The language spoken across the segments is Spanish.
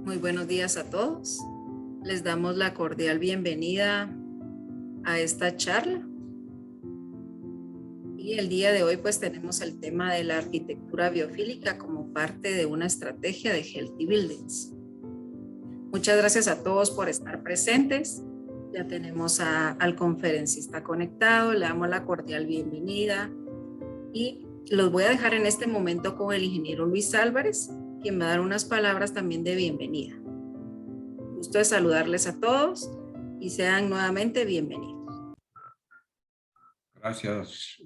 Muy buenos días a todos. Les damos la cordial bienvenida a esta charla. Y el día de hoy pues tenemos el tema de la arquitectura biofílica como parte de una estrategia de Healthy Buildings. Muchas gracias a todos por estar presentes. Ya tenemos al conferencista conectado, le damos la cordial bienvenida y los voy a dejar en este momento con el ingeniero Luis Álvarez, quien va a dar unas palabras también de bienvenida. Gusto de saludarles a todos y sean nuevamente bienvenidos. Gracias,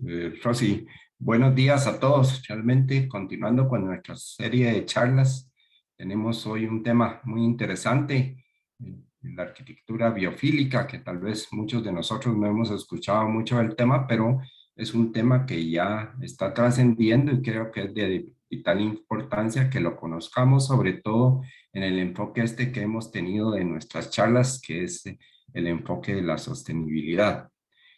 Rosy. Buenos días a todos. Realmente, continuando con nuestra serie de charlas, tenemos hoy un tema muy interesante, la arquitectura biofílica, que tal vez muchos de nosotros no hemos escuchado mucho del tema, pero es un tema que ya está trascendiendo y creo que es de vital importancia que lo conozcamos, sobre todo en el enfoque que hemos tenido de nuestras charlas, que es el enfoque de la sostenibilidad.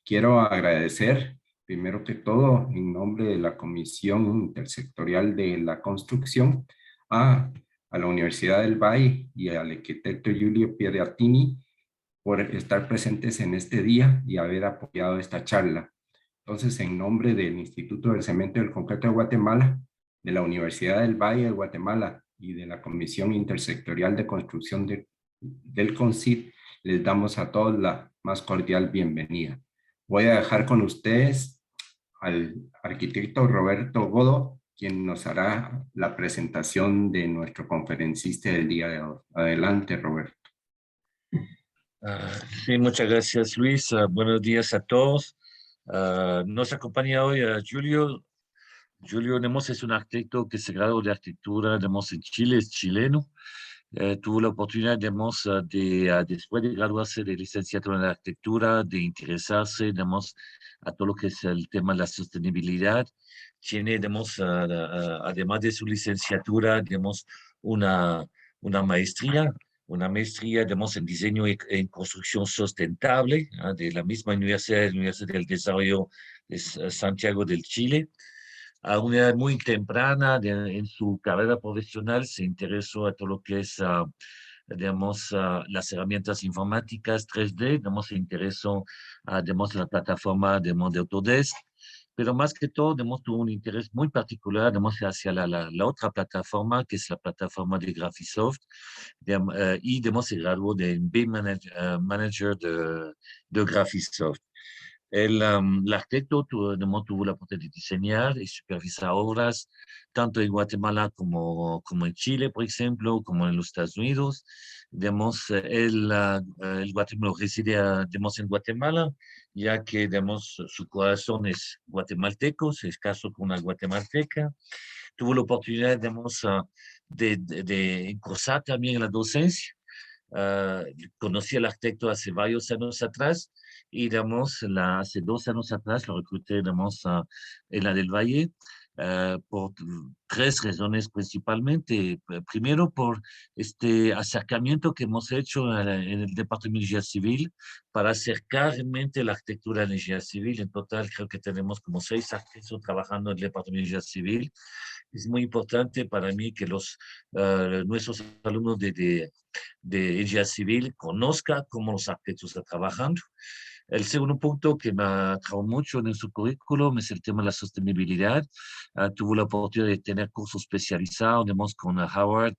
Quiero agradecer, primero que todo, en nombre de la Comisión Intersectorial de la Construcción, a, a la Universidad del Valle y al arquitecto Giulio Pierattini por estar presentes en este día y haber apoyado esta charla. Entonces, en nombre del Instituto del Cemento y del Concreto de Guatemala, de la Universidad del Valle de Guatemala y de la Comisión Intersectorial de Construcción del CONCIT, les damos a todos la más cordial bienvenida. Voy a dejar con ustedes al arquitecto Roberto Godo, quien nos hará la presentación de nuestro conferencista del día de hoy. Adelante, Roberto. Sí, muchas gracias, Luis. Buenos días a todos. Nos acompaña hoy Julio. Julio Nemos es un arquitecto que se graduó de arquitectura en Chile, es chileno. Tuvo la oportunidad después de graduarse de licenciatura en arquitectura, de interesarse a todo lo que es el tema de la sostenibilidad. Tiene además de su licenciatura una maestría en diseño y en construcción sustentable de la misma Universidad del Desarrollo de Santiago del Chile. A una edad muy temprana en su carrera profesional se interesó a todo lo que es, las herramientas informáticas 3D, se interesó, la plataforma de Autodesk, pero más que todo, tuvo un interés muy particular, hacia la otra plataforma, que es la plataforma de Graphisoft, y, se graduó de Manager de Graphisoft. El arquitecto tuvo la oportunidad de diseñar y supervisar obras tanto en Guatemala como en Chile, por ejemplo, como en los Estados Unidos. El Guatemala reside en Guatemala, ya que su corazón es guatemalteco, se casó con una guatemalteca. Tuvo la oportunidad de cursar también en la docencia. Conocí al arquitecto hace varios años atrás y, hace 2 años atrás lo recluté, en la del Valle, por 3 razones principalmente. Primero, por este acercamiento que hemos hecho en el Departamento de Ingeniería Civil para acercar realmente la arquitectura a la ingeniería civil. En total, creo que tenemos como 6 arquitectos trabajando en el Departamento de Ingeniería Civil. Es muy importante para mí que nuestros alumnos de ingeniería civil conozcan cómo los arquitectos están trabajando. El segundo punto que me atrajo mucho en su currículum es el tema de la sostenibilidad. Tuve la oportunidad de tener cursos especializados, con Howard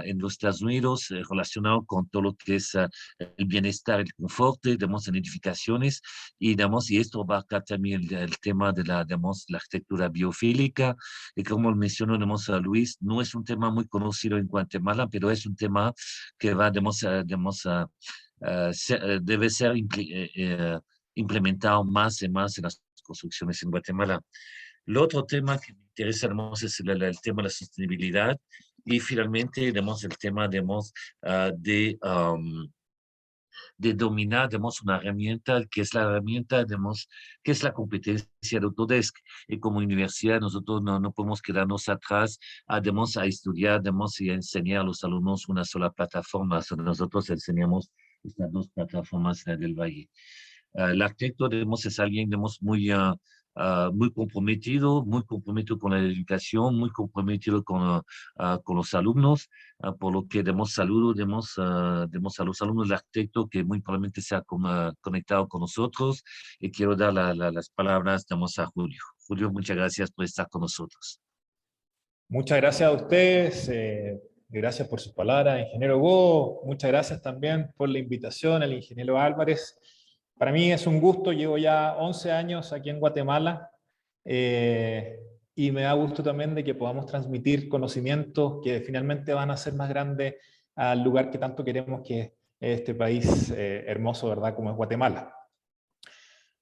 en los Estados Unidos, relacionado con todo lo que es el bienestar, el confort, en edificaciones, y esto abarca también el tema de la arquitectura biofílica, y como mencionó a Luis, no es un tema muy conocido en Guatemala, pero es un tema que va, debe ser implementado más y más en las construcciones en Guatemala. El otro tema que me interesa es el tema de la sostenibilidad y finalmente el tema de dominar una herramienta que es la herramienta que es la competencia de Autodesk. Y como universidad nosotros no podemos quedarnos atrás a estudiar y a enseñar a los alumnos una sola plataforma. Nosotros enseñamos estas 2 plataformas del Valle. El arquitecto es alguien muy muy comprometido con la educación, muy comprometido con los alumnos, por lo que demos a los alumnos del arquitecto que muy probablemente se ha conectado con nosotros, y quiero dar las palabras a Julio. Julio, muchas gracias por estar con nosotros. Muchas gracias a ustedes, gracias por sus palabras, ingeniero Go, muchas gracias también por la invitación al ingeniero Álvarez. Para mí es un gusto, llevo ya 11 años aquí en Guatemala, y me da gusto también de que podamos transmitir conocimientos que finalmente van a ser más grandes al lugar que tanto queremos, que es este país hermoso, ¿verdad?, como es Guatemala.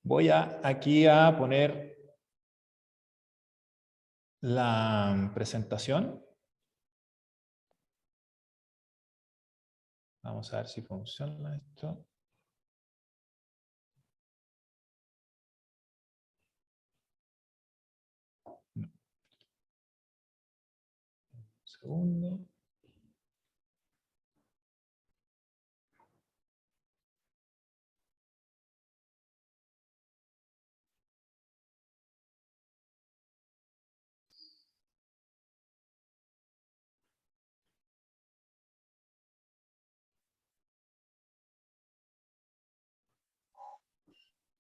Voy aquí a poner la presentación. Vamos a ver si funciona esto. No. Un segundo.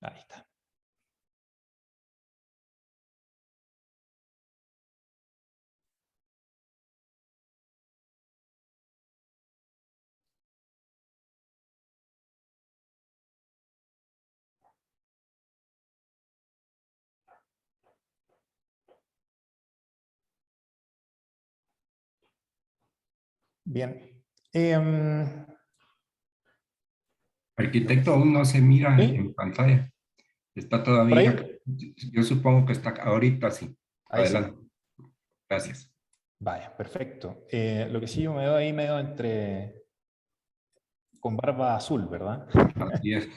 Ahí está. Bien. Arquitecto, aún no se mira ¿Sí? en pantalla. Está ¿Por todavía. ahí? Yo supongo que está ahorita, sí. Ahí sí. Adelante. Gracias. Vaya, perfecto. Lo que sí, yo me veo ahí medio con barba azul, ¿verdad? Así es.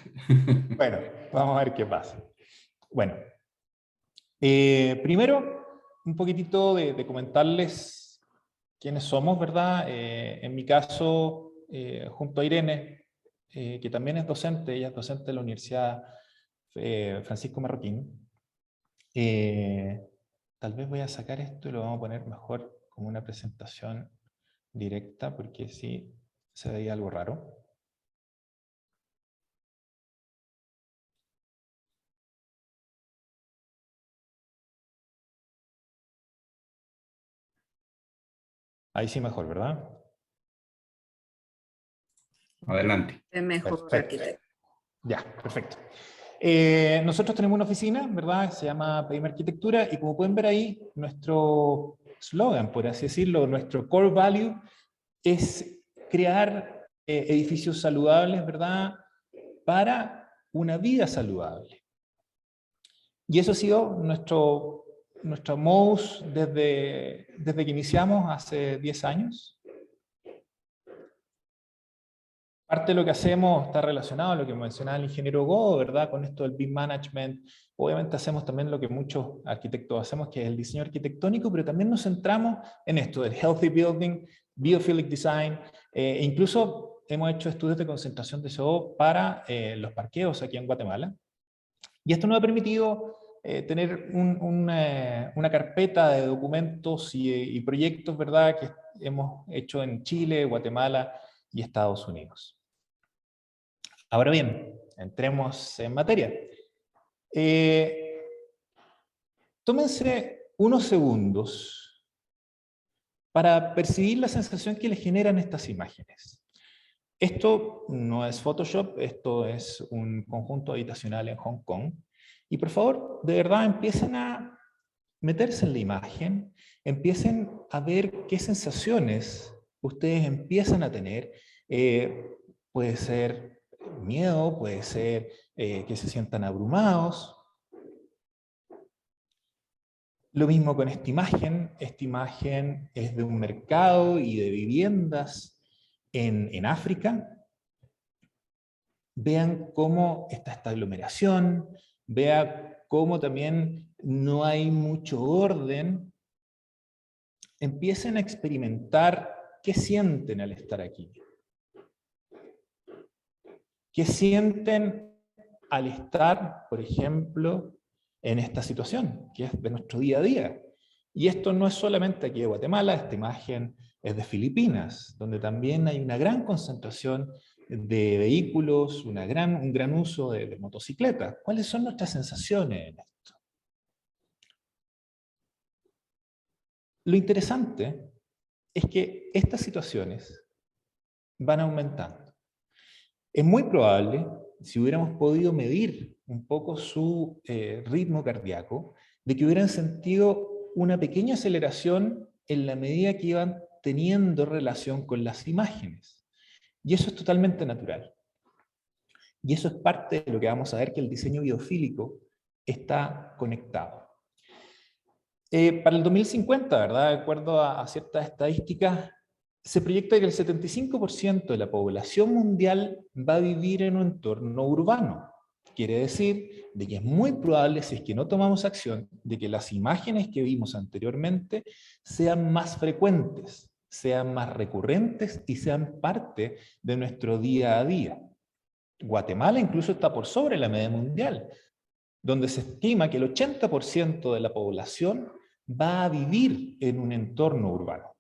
Bueno, vamos a ver qué pasa. Bueno, primero, un poquitito de comentarles quiénes somos, ¿verdad? En mi caso, junto a Irene, que también es docente, ella es docente de la Universidad Francisco Marroquín. Tal vez voy a sacar esto y lo vamos a poner mejor como una presentación directa, porque sí se veía algo raro. Ahí sí mejor, ¿verdad? Adelante. Es mejor, Perfecto. arquitecto. Ya, perfecto. Nosotros tenemos una oficina, ¿verdad? Se llama PM Arquitectura, y como pueden ver ahí, nuestro slogan, por así decirlo, nuestro core value es crear edificios saludables, ¿verdad?, para una vida saludable. Y eso ha sido nuestro modus desde que iniciamos hace 10 años. Parte de lo que hacemos está relacionado a lo que mencionaba el ingeniero Go, ¿verdad?, con esto del BIM Management. Obviamente hacemos también lo que muchos arquitectos hacemos, que es el diseño arquitectónico, pero también nos centramos en esto del Healthy Building, Biophilic Design, e incluso hemos hecho estudios de concentración de CO para los parqueos aquí en Guatemala. Y esto nos ha permitido tener una carpeta de documentos y proyectos, ¿verdad?, que hemos hecho en Chile, Guatemala y Estados Unidos. Ahora bien, entremos en materia. Tómense unos segundos para percibir la sensación que les generan estas imágenes. Esto no es Photoshop, esto es un conjunto habitacional en Hong Kong. Y por favor, de verdad, empiecen a meterse en la imagen, empiecen a ver qué sensaciones ustedes empiezan a tener. Puede ser miedo, puede ser que se sientan abrumados. Lo mismo con esta imagen es de un mercado y de viviendas en África. Vean cómo está esta aglomeración, vean cómo también no hay mucho orden. Empiecen a experimentar qué sienten al estar aquí. ¿Qué sienten al estar, por ejemplo, en esta situación, que es de nuestro día a día. Y esto no es solamente aquí de Guatemala, esta imagen es de Filipinas, donde también hay una gran concentración de vehículos, un gran uso de motocicletas. ¿Cuáles son nuestras sensaciones en esto? Lo interesante es que estas situaciones van aumentando. Es muy probable, si hubiéramos podido medir un poco su ritmo cardíaco, de que hubieran sentido una pequeña aceleración en la medida que iban teniendo relación con las imágenes. Y eso es totalmente natural. Y eso es parte de lo que vamos a ver, que el diseño biofílico está conectado. Para el 2050, ¿verdad? De acuerdo a ciertas estadísticas, se proyecta que el 75% de la población mundial va a vivir en un entorno urbano. Quiere decir de que es muy probable, si es que no tomamos acción, de que las imágenes que vimos anteriormente sean más frecuentes, sean más recurrentes y sean parte de nuestro día a día. Guatemala incluso está por sobre la media mundial, donde se estima que el 80% de la población va a vivir en un entorno urbano.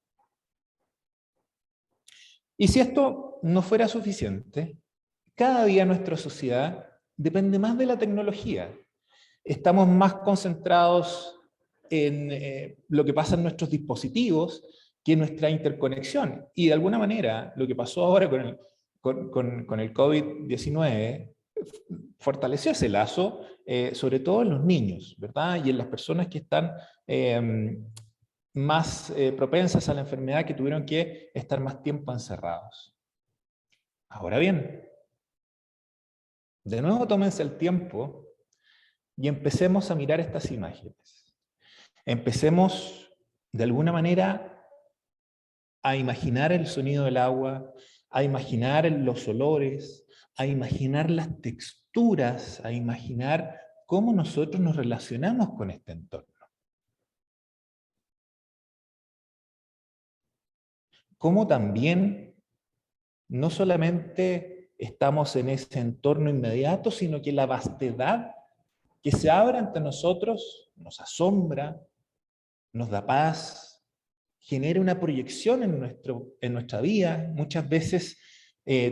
Y si esto no fuera suficiente, cada día nuestra sociedad depende más de la tecnología. Estamos más concentrados en lo que pasa en nuestros dispositivos que en nuestra interconexión. Y de alguna manera, lo que pasó ahora con el COVID-19 fortaleció ese lazo, sobre todo en los niños, ¿verdad? Y en las personas que están más propensas a la enfermedad, que tuvieron que estar más tiempo encerrados. Ahora bien, de nuevo tómense el tiempo y empecemos a mirar estas imágenes. Empecemos, de alguna manera, a imaginar el sonido del agua, a imaginar los olores, a imaginar las texturas, a imaginar cómo nosotros nos relacionamos con este entorno. Cómo también no solamente estamos en ese entorno inmediato, sino que la vastedad que se abre ante nosotros nos asombra, nos da paz, genera una proyección en nuestra vida. Muchas veces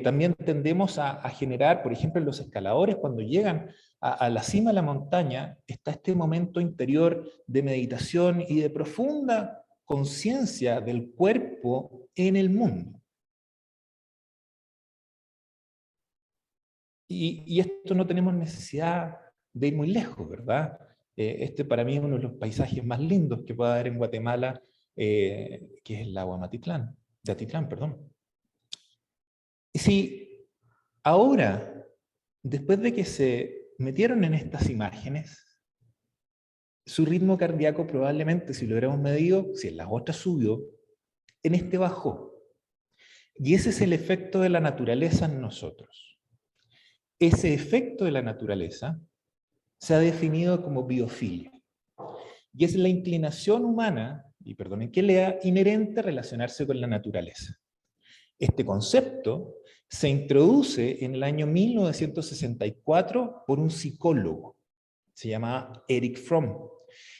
también tendemos a generar, por ejemplo, en los escaladores, cuando llegan a la cima de la montaña, está este momento interior de meditación y de profunda conciencia del cuerpo en el mundo. Y esto no tenemos necesidad de ir muy lejos, ¿verdad? Este para mí es uno de los paisajes más lindos que puede haber en Guatemala, que es el lago de Atitlán, perdón. Y si ahora, después de que se metieron en estas imágenes, su ritmo cardíaco probablemente, si lo hubiéramos medido, si en las otras subió, en este bajó. Y ese es el efecto de la naturaleza en nosotros. Ese efecto de la naturaleza se ha definido como biofilia. Y es la inclinación humana, y perdonen que lea, inherente a relacionarse con la naturaleza. Este concepto se introduce en el año 1964 por un psicólogo, se llama Erich Fromm,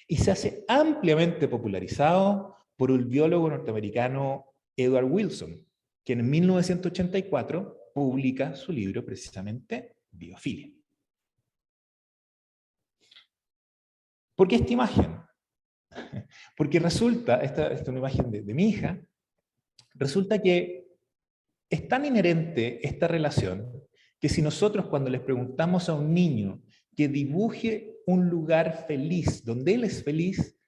y se hace ampliamente popularizado por el biólogo norteamericano Edward Wilson, quien en 1984 publica su libro precisamente Biofilia. ¿Por qué esta imagen? Porque resulta, esta es una imagen de mi hija, resulta que es tan inherente esta relación que si nosotros cuando les preguntamos a un niño que dibuje un lugar feliz, donde él es feliz,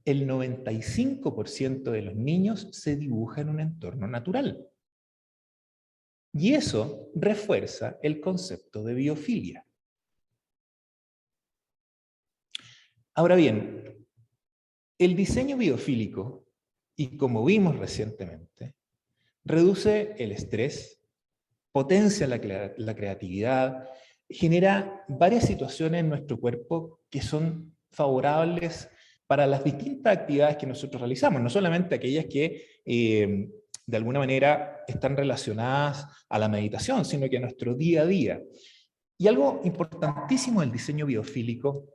el 95% de los niños se dibuja en un entorno natural. Y eso refuerza el concepto de biofilia. Ahora bien, el diseño biofílico, y como vimos recientemente, reduce el estrés, potencia la creatividad, genera varias situaciones en nuestro cuerpo que son favorables para las distintas actividades que nosotros realizamos, no solamente aquellas que de alguna manera están relacionadas a la meditación, sino que a nuestro día a día. Y algo importantísimo del diseño biofílico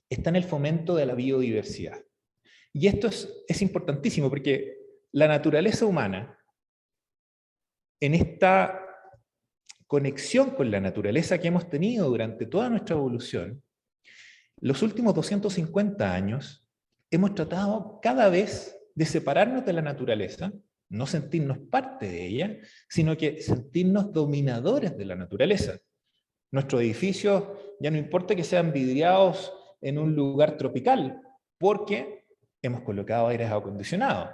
está en el fomento de la biodiversidad. Y esto es importantísimo porque la naturaleza humana, en esta conexión con la naturaleza que hemos tenido durante toda nuestra evolución, los últimos 250 años hemos tratado cada vez de separarnos de la naturaleza, no sentirnos parte de ella, sino que sentirnos dominadores de la naturaleza. Nuestros edificios, ya no importa que sean vidriados en un lugar tropical, porque hemos colocado aires acondicionados,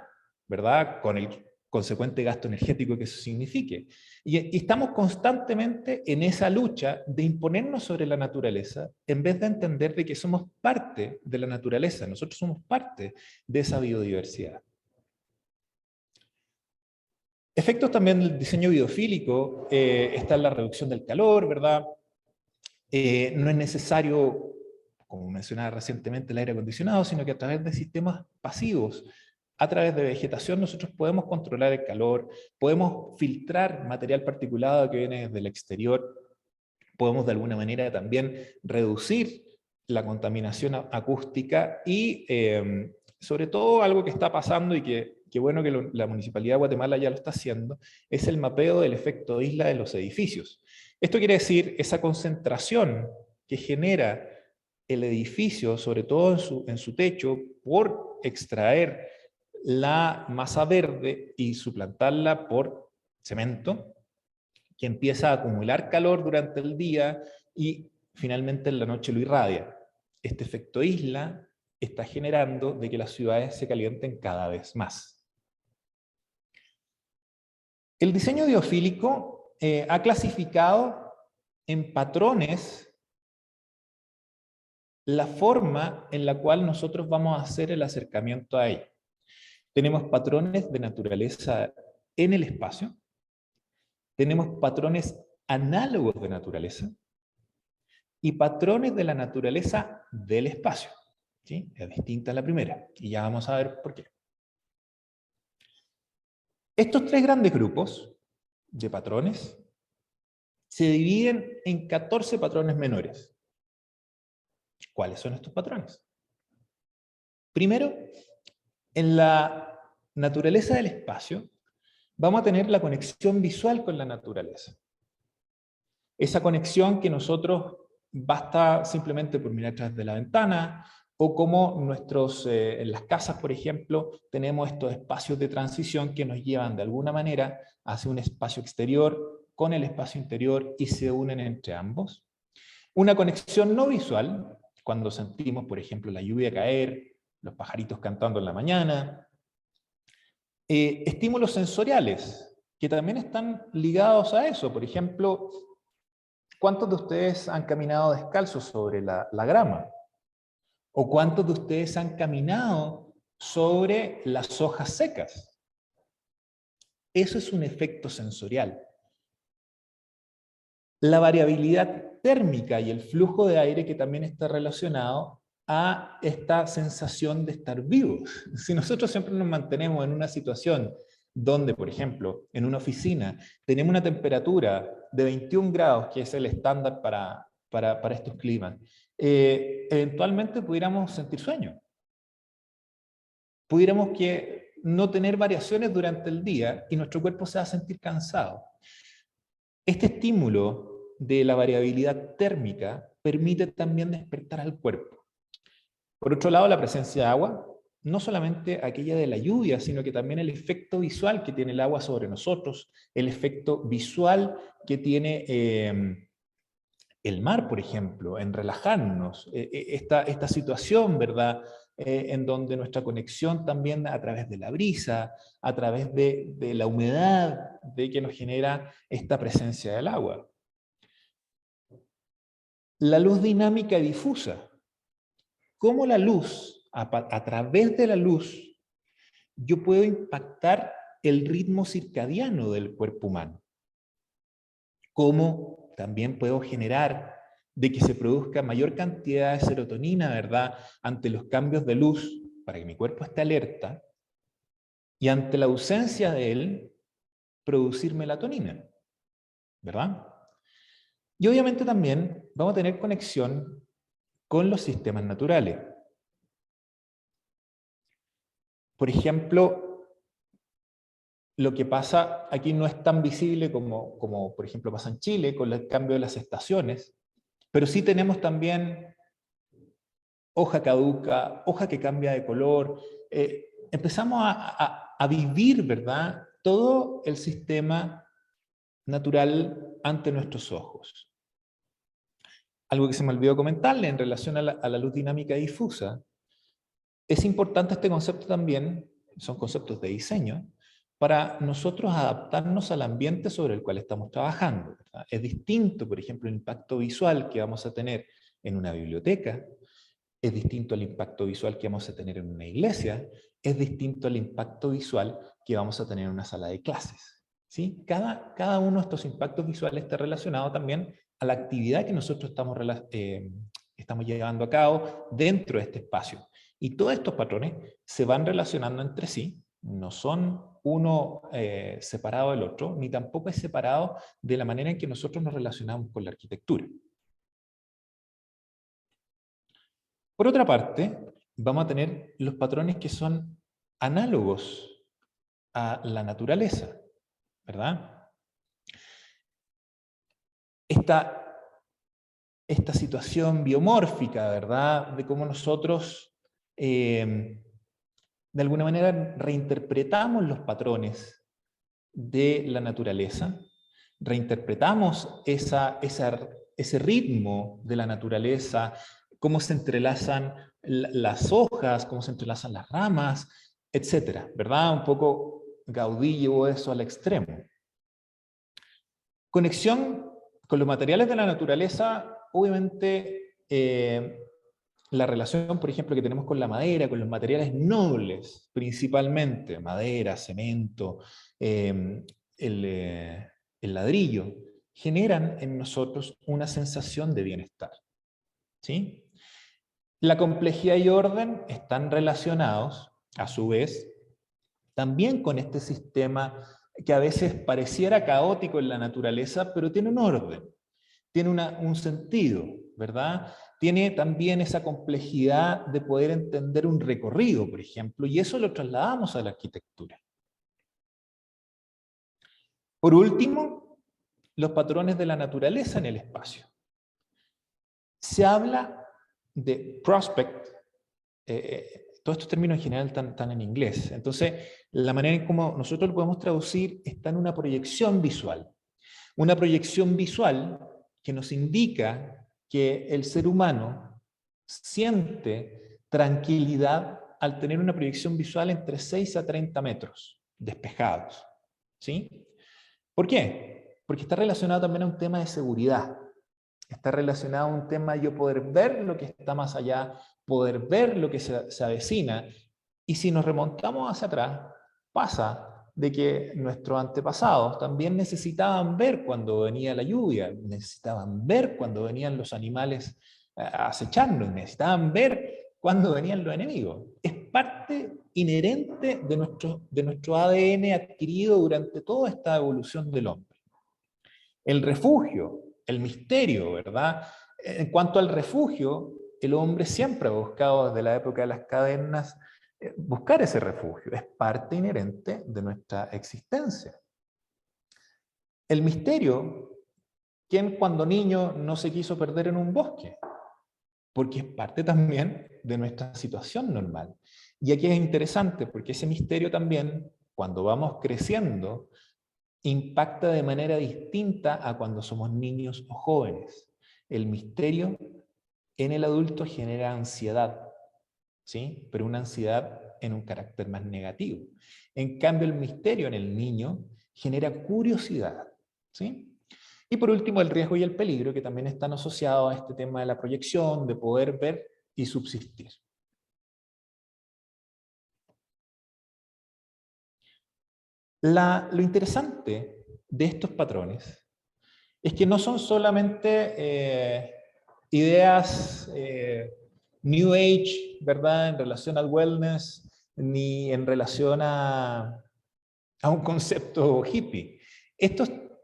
¿verdad? Con el consecuente gasto energético que eso signifique. Y estamos constantemente en esa lucha de imponernos sobre la naturaleza, en vez de entender de que somos parte de la naturaleza, nosotros somos parte de esa biodiversidad. Efectos también del diseño biofílico, está la reducción del calor, ¿verdad? No es necesario, como mencionaba recientemente, el aire acondicionado, sino que a través de sistemas pasivos, a través de vegetación, nosotros podemos controlar el calor, podemos filtrar material particulado que viene desde el exterior, podemos de alguna manera también reducir la contaminación acústica y sobre todo algo que está pasando y que bueno que la Municipalidad de Guatemala ya lo está haciendo, es el mapeo del efecto isla de los edificios. Esto quiere decir esa concentración que genera el edificio, sobre todo en su techo, por extraer la masa verde y suplantarla por cemento, que empieza a acumular calor durante el día y finalmente en la noche lo irradia. Este efecto isla está generando de que las ciudades se calienten cada vez más. El diseño biofílico ha clasificado en patrones la forma en la cual nosotros vamos a hacer el acercamiento a ella. Tenemos patrones de naturaleza en el espacio, tenemos patrones análogos de naturaleza y patrones de la naturaleza del espacio. ¿Sí? Es distinta a la primera, y ya vamos a ver por qué. Estos tres grandes grupos de patrones se dividen en 14 patrones menores. ¿Cuáles son estos patrones? Primero, en la naturaleza del espacio, vamos a tener la conexión visual con la naturaleza. Esa conexión que nosotros basta simplemente por mirar a través de la ventana, o como en las casas, por ejemplo, tenemos estos espacios de transición que nos llevan de alguna manera hacia un espacio exterior con el espacio interior y se unen entre ambos. Una conexión no visual, cuando sentimos, por ejemplo, la lluvia caer, los pajaritos cantando en la mañana. Estímulos sensoriales, que también están ligados a eso. Por ejemplo, ¿cuántos de ustedes han caminado descalzos sobre la grama? ¿O cuántos de ustedes han caminado sobre las hojas secas? Eso es un efecto sensorial. La variabilidad térmica y el flujo de aire que también está relacionado a esta sensación de estar vivos. Si nosotros siempre nos mantenemos en una situación donde, por ejemplo, en una oficina tenemos una temperatura de 21 grados, que es el estándar para estos climas, eventualmente pudiéramos sentir sueño. Pudiéramos no tener variaciones durante el día y nuestro cuerpo se va a sentir cansado. Este estímulo de la variabilidad térmica permite también despertar al cuerpo. Por otro lado, la presencia de agua, no solamente aquella de la lluvia, sino que también el efecto visual que tiene el agua sobre nosotros, el efecto visual que tiene el mar, por ejemplo, en relajarnos, esta situación, ¿verdad?, en donde nuestra conexión también a través de la brisa, a través de la humedad, de que nos genera esta presencia del agua. La luz dinámica difusa. ¿Cómo la luz, a través de la luz, yo puedo impactar el ritmo circadiano del cuerpo humano? ¿Cómo también puedo generar de que se produzca mayor cantidad de serotonina, ¿verdad?, ante los cambios de luz, para que mi cuerpo esté alerta, y ante la ausencia de él, producir melatonina, ¿verdad? Y obviamente también vamos a tener conexión con los sistemas naturales. Por ejemplo, lo que pasa aquí no es tan visible como por ejemplo pasa en Chile con el cambio de las estaciones, pero sí tenemos también hoja caduca, hoja que cambia de color. Empezamos a vivir, ¿verdad?, todo el sistema natural ante nuestros ojos. Algo que se me olvidó comentarle en relación a la luz dinámica difusa. Es importante este concepto también, son conceptos de diseño, para nosotros adaptarnos al ambiente sobre el cual estamos trabajando, ¿verdad? Es distinto, por ejemplo, el impacto visual que vamos a tener en una biblioteca, es distinto al impacto visual que vamos a tener en una iglesia, es distinto al impacto visual que vamos a tener en una sala de clases, ¿sí? Cada uno de estos impactos visuales está relacionado también a la actividad que nosotros estamos llevando a cabo dentro de este espacio. Y todos estos patrones se van relacionando entre sí, no son uno separado del otro, ni tampoco es separado de la manera en que nosotros nos relacionamos con la arquitectura. Por otra parte, vamos a tener los patrones que son análogos a la naturaleza, ¿verdad? Esta situación biomórfica, ¿verdad?, de cómo nosotros de alguna manera reinterpretamos los patrones de la naturaleza, reinterpretamos ese ritmo de la naturaleza, cómo se entrelazan las hojas, cómo se entrelazan las ramas, etcétera, ¿verdad? Un poco Gaudí llevó eso al extremo. Conexión con los materiales de la naturaleza, obviamente la relación, por ejemplo, que tenemos con la madera, con los materiales nobles, principalmente, madera, cemento, el ladrillo, generan en nosotros una sensación de bienestar, ¿sí? La complejidad y orden están relacionados, a su vez, también con este sistema que a veces pareciera caótico en la naturaleza, pero tiene un orden, tiene un sentido, ¿verdad? Tiene también esa complejidad de poder entender un recorrido, por ejemplo, y eso lo trasladamos a la arquitectura. Por último, los patrones de la naturaleza en el espacio. Se habla de prospect, todos estos términos en general están en inglés, entonces la manera en cómo nosotros lo podemos traducir está en una proyección visual. Una proyección visual que nos indica que el ser humano siente tranquilidad al tener una proyección visual entre 6 a 30 metros despejados, ¿sí? ¿Por qué? Porque está relacionado también a un tema de seguridad. Está relacionado a un tema de yo poder ver lo que está más allá, poder ver lo que se avecina. Y si nos remontamos hacia atrás, pasa de que nuestros antepasados también necesitaban ver cuando venía la lluvia, necesitaban ver cuando venían los animales a acecharnos, necesitaban ver cuando venían los enemigos. Es parte inherente de nuestro ADN adquirido durante toda esta evolución del hombre. El refugio, el misterio, ¿verdad? En cuanto al refugio, el hombre siempre ha buscado desde la época de las cavernas buscar ese refugio. Es parte inherente de nuestra existencia. El misterio, ¿quién cuando niño no se quiso perder en un bosque? Porque es parte también de nuestra situación normal. Y aquí es interesante porque ese misterio también, cuando vamos creciendo, impacta de manera distinta a cuando somos niños o jóvenes. El misterio en el adulto genera ansiedad, ¿sí? Pero una ansiedad en un carácter más negativo. En cambio, el misterio en el niño genera curiosidad, ¿sí? Y por último, el riesgo y el peligro, que también están asociados a este tema de la proyección, de poder ver y subsistir. Lo interesante de estos patrones es que no son solamente ideas New Age, ¿verdad?, en relación al wellness, ni en relación a un concepto hippie.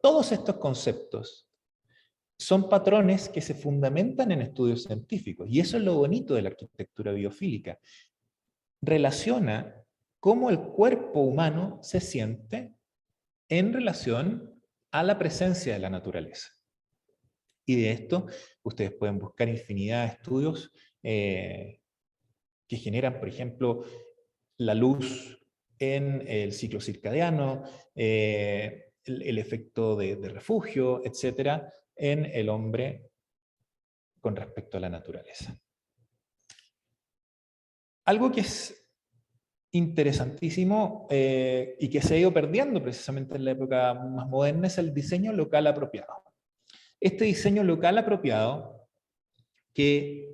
Todos estos conceptos son patrones que se fundamentan en estudios científicos. Y eso es lo bonito de la arquitectura biofílica. Relaciona cómo el cuerpo humano se siente en relación a la presencia de la naturaleza. Y de esto ustedes pueden buscar infinidad de estudios que generan, por ejemplo, la luz en el ciclo circadiano, el efecto de refugio, etcétera, en el hombre con respecto a la naturaleza. Algo que es interesantísimo y que se ha ido perdiendo precisamente en la época más moderna es el diseño local apropiado. Este diseño local apropiado, que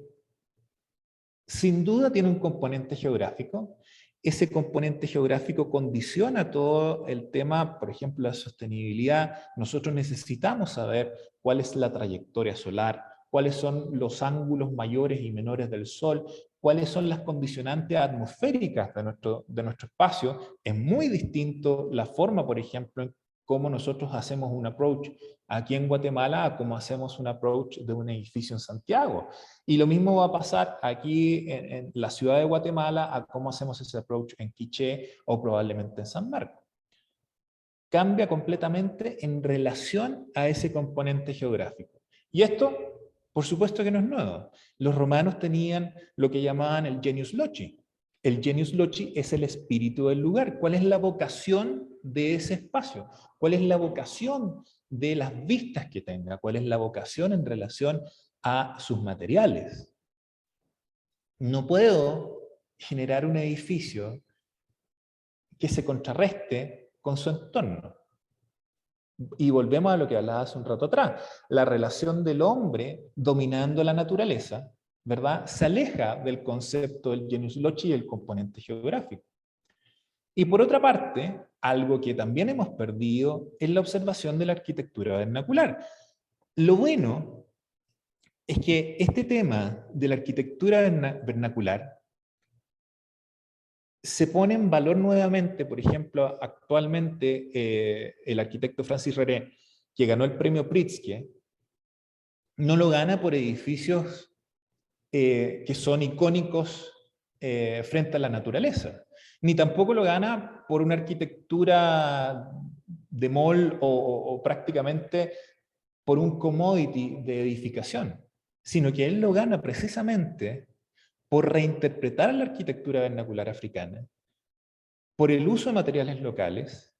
sin duda tiene un componente geográfico, ese componente geográfico condiciona todo el tema, por ejemplo, la sostenibilidad. Nosotros necesitamos saber cuál es la trayectoria solar, cuáles son los ángulos mayores y menores del Sol, cuáles son las condicionantes atmosféricas de nuestro espacio. Es muy distinto la forma, por ejemplo, en cómo nosotros hacemos un approach aquí en Guatemala a cómo hacemos un approach de un edificio en Santiago. Y lo mismo va a pasar aquí en la ciudad de Guatemala a cómo hacemos ese approach en Quiché o probablemente en San Marcos. Cambia completamente en relación a ese componente geográfico. Y esto, por supuesto que no es nuevo. Los romanos tenían lo que llamaban el genius loci. El genius loci es el espíritu del lugar. ¿Cuál es la vocación de ese espacio? ¿Cuál es la vocación de las vistas que tenga? ¿Cuál es la vocación en relación a sus materiales? No puedo generar un edificio que se contrarreste con su entorno. Y volvemos a lo que hablaba hace un rato atrás. La relación del hombre dominando la naturaleza, ¿verdad?, se aleja del concepto del genius loci y el componente geográfico. Y por otra parte, algo que también hemos perdido es la observación de la arquitectura vernacular. Lo bueno es que este tema de la arquitectura vernacular se pone en valor nuevamente. Por ejemplo, actualmente el arquitecto Francis Reré, que ganó el premio Pritzker, no lo gana por edificios que son icónicos frente a la naturaleza, ni tampoco lo gana por una arquitectura de mall o prácticamente por un commodity de edificación, sino que él lo gana precisamente por reinterpretar la arquitectura vernacular africana, por el uso de materiales locales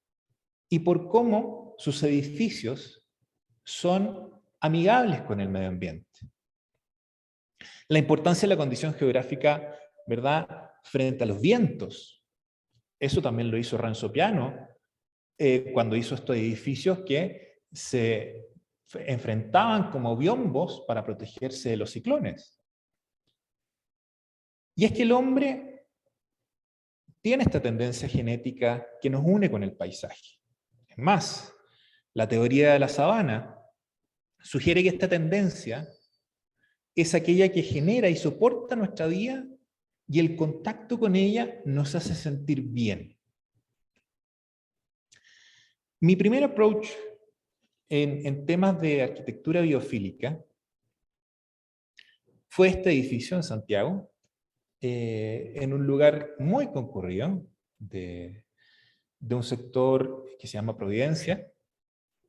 y por cómo sus edificios son amigables con el medio ambiente. La importancia de la condición geográfica, ¿verdad?, frente a los vientos. Eso también lo hizo Renzo Piano cuando hizo estos edificios que se enfrentaban como biombos para protegerse de los ciclones. Y es que el hombre tiene esta tendencia genética que nos une con el paisaje. Es más, la teoría de la sabana sugiere que esta tendencia es aquella que genera y soporta nuestra vida y el contacto con ella nos hace sentir bien. Mi primer approach en temas de arquitectura biofílica fue este edificio en Santiago, en un lugar muy concurrido de un sector que se llama Providencia,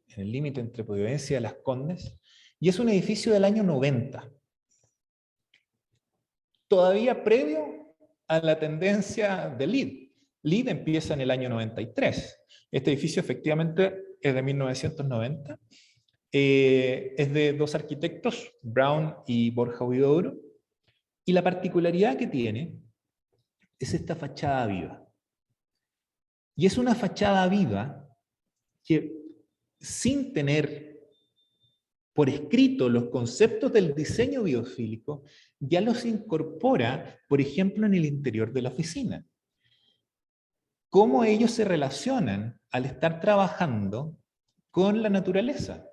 en el límite entre Providencia y Las Condes, y es un edificio del año 90. Todavía previo a la tendencia de LEED. LEED empieza en el año 93. Este edificio efectivamente es de 1990. Es de dos arquitectos, Brown y Borja Huidobro. Y la particularidad que tiene es esta fachada viva. Y es una fachada viva que, sin tener por escrito los conceptos del diseño biofílico, ya los incorpora, por ejemplo, en el interior de la oficina. Cómo ellos se relacionan al estar trabajando con la naturaleza.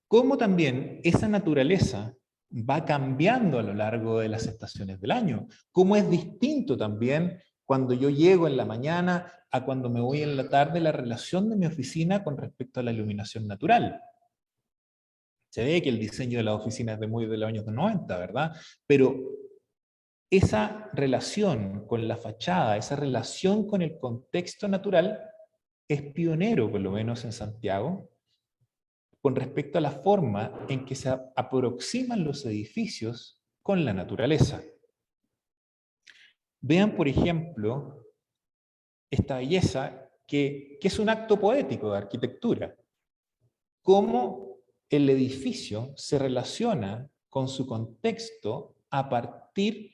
Cómo también esa naturaleza va cambiando a lo largo de las estaciones del año. Cómo es distinto también cuando yo llego en la mañana a cuando me voy en la tarde, la relación de mi oficina con respecto a la iluminación natural. Se ve que el diseño de las oficinas es de los años 90, ¿verdad? Pero esa relación con la fachada, esa relación con el contexto natural, es pionero, por lo menos en Santiago, con respecto a la forma en que se aproximan los edificios con la naturaleza. Vean, por ejemplo, esta belleza que es un acto poético de arquitectura. Cómo el edificio se relaciona con su contexto a partir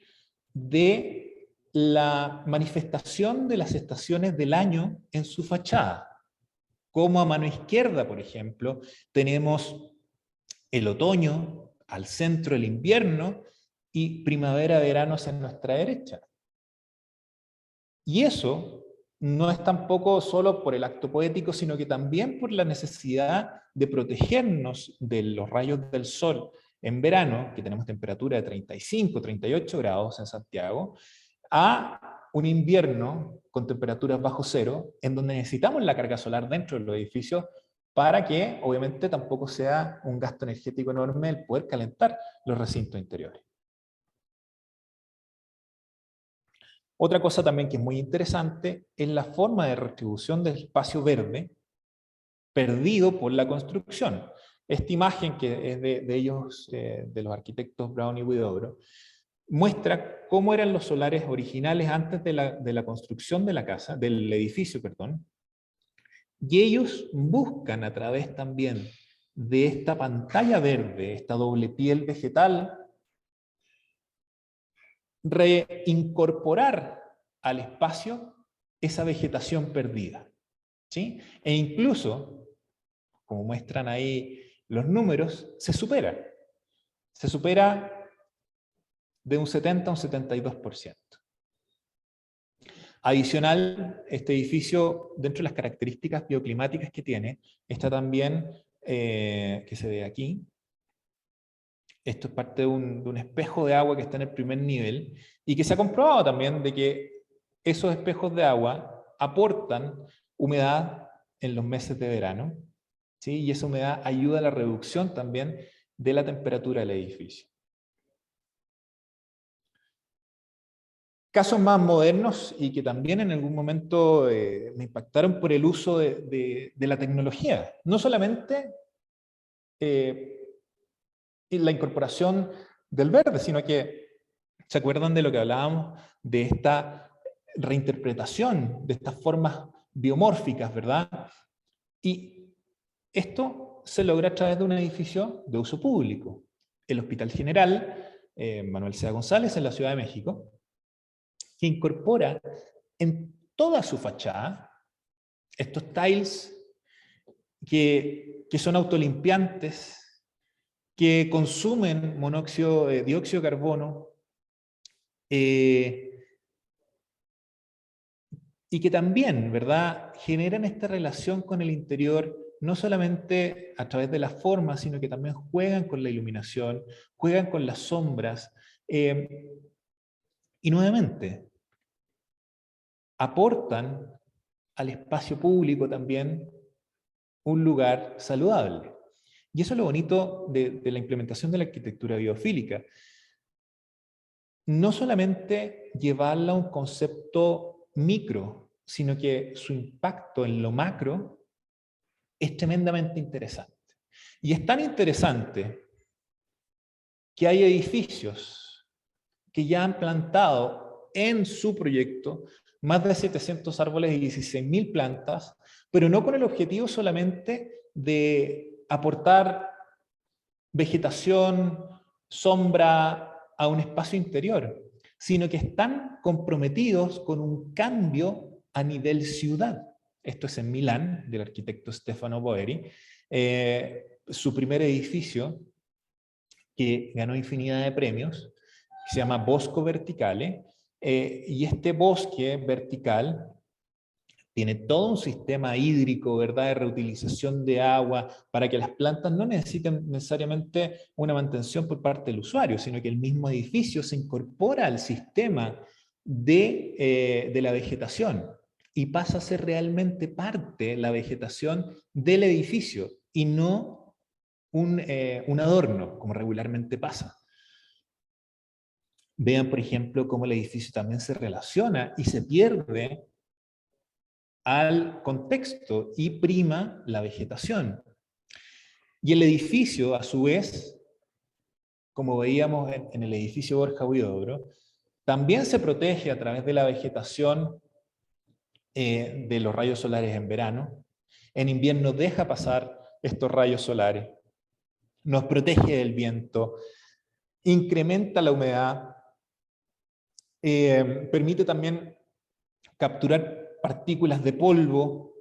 de la manifestación de las estaciones del año en su fachada. Como a mano izquierda, por ejemplo, tenemos el otoño, al centro el invierno y primavera-verano hacia nuestra derecha. Y eso no es tampoco solo por el acto poético, sino que también por la necesidad de protegernos de los rayos del sol en verano, que tenemos temperatura de 35, 38 grados en Santiago, a un invierno con temperaturas bajo cero, en donde necesitamos la carga solar dentro de los edificios para que, obviamente, tampoco sea un gasto energético enorme el poder calentar los recintos interiores. Otra cosa también que es muy interesante es la forma de redistribución del espacio verde perdido por la construcción. Esta imagen, que es de ellos, de los arquitectos Brown y Huidobro, muestra cómo eran los solares originales antes de la construcción de la casa, del edificio, perdón, y ellos buscan a través también de esta pantalla verde, esta doble piel vegetal, reincorporar al espacio esa vegetación perdida, ¿sí? E incluso, como muestran ahí los números, se supera de un 70 a un 72%. Adicional, este edificio, dentro de las características bioclimáticas que tiene, está también, que se ve aquí, esto es parte de un espejo de agua que está en el primer nivel, y que se ha comprobado también de que esos espejos de agua aportan humedad en los meses de verano, ¿sí? Y esa humedad ayuda a la reducción también de la temperatura del edificio. Casos más modernos y que también en algún momento me impactaron por el uso de la tecnología. No solamente la incorporación del verde, sino que, ¿se acuerdan de lo que hablábamos? De esta reinterpretación, de estas formas biomórficas, ¿verdad? Y esto se logra a través de un edificio de uso público. El Hospital General Manuel Seda González en la Ciudad de México, que incorpora en toda su fachada estos tiles que son autolimpiantes, que consumen dióxido de carbono, y que también, ¿verdad?, generan esta relación con el interior, no solamente a través de la forma, sino que también juegan con la iluminación, juegan con las sombras, y nuevamente, aportan al espacio público también un lugar saludable. Y eso es lo bonito de la implementación de la arquitectura biofílica. No solamente llevarla a un concepto micro, sino que su impacto en lo macro es tremendamente interesante. Y es tan interesante que hay edificios que ya han plantado en su proyecto más de 700 árboles y 16.000 plantas, pero no con el objetivo solamente de aportar vegetación, sombra a un espacio interior, sino que están comprometidos con un cambio a nivel ciudad. Esto es en Milán, del arquitecto Stefano Boeri, su primer edificio, que ganó infinidad de premios, que se llama Bosco Verticale, y este bosque vertical tiene todo un sistema hídrico, ¿verdad?, de reutilización de agua, para que las plantas no necesiten necesariamente una mantención por parte del usuario, sino que el mismo edificio se incorpora al sistema de la vegetación y pasa a ser realmente parte la vegetación del edificio y no un adorno, como regularmente pasa. Vean, por ejemplo, cómo el edificio también se relaciona y se pierde al contexto y prima la vegetación. Y el edificio, a su vez, como veíamos en el edificio Borja Huidobro, también se protege a través de la vegetación de los rayos solares en verano. En invierno deja pasar estos rayos solares, nos protege del viento, incrementa la humedad, permite también capturar partículas de polvo,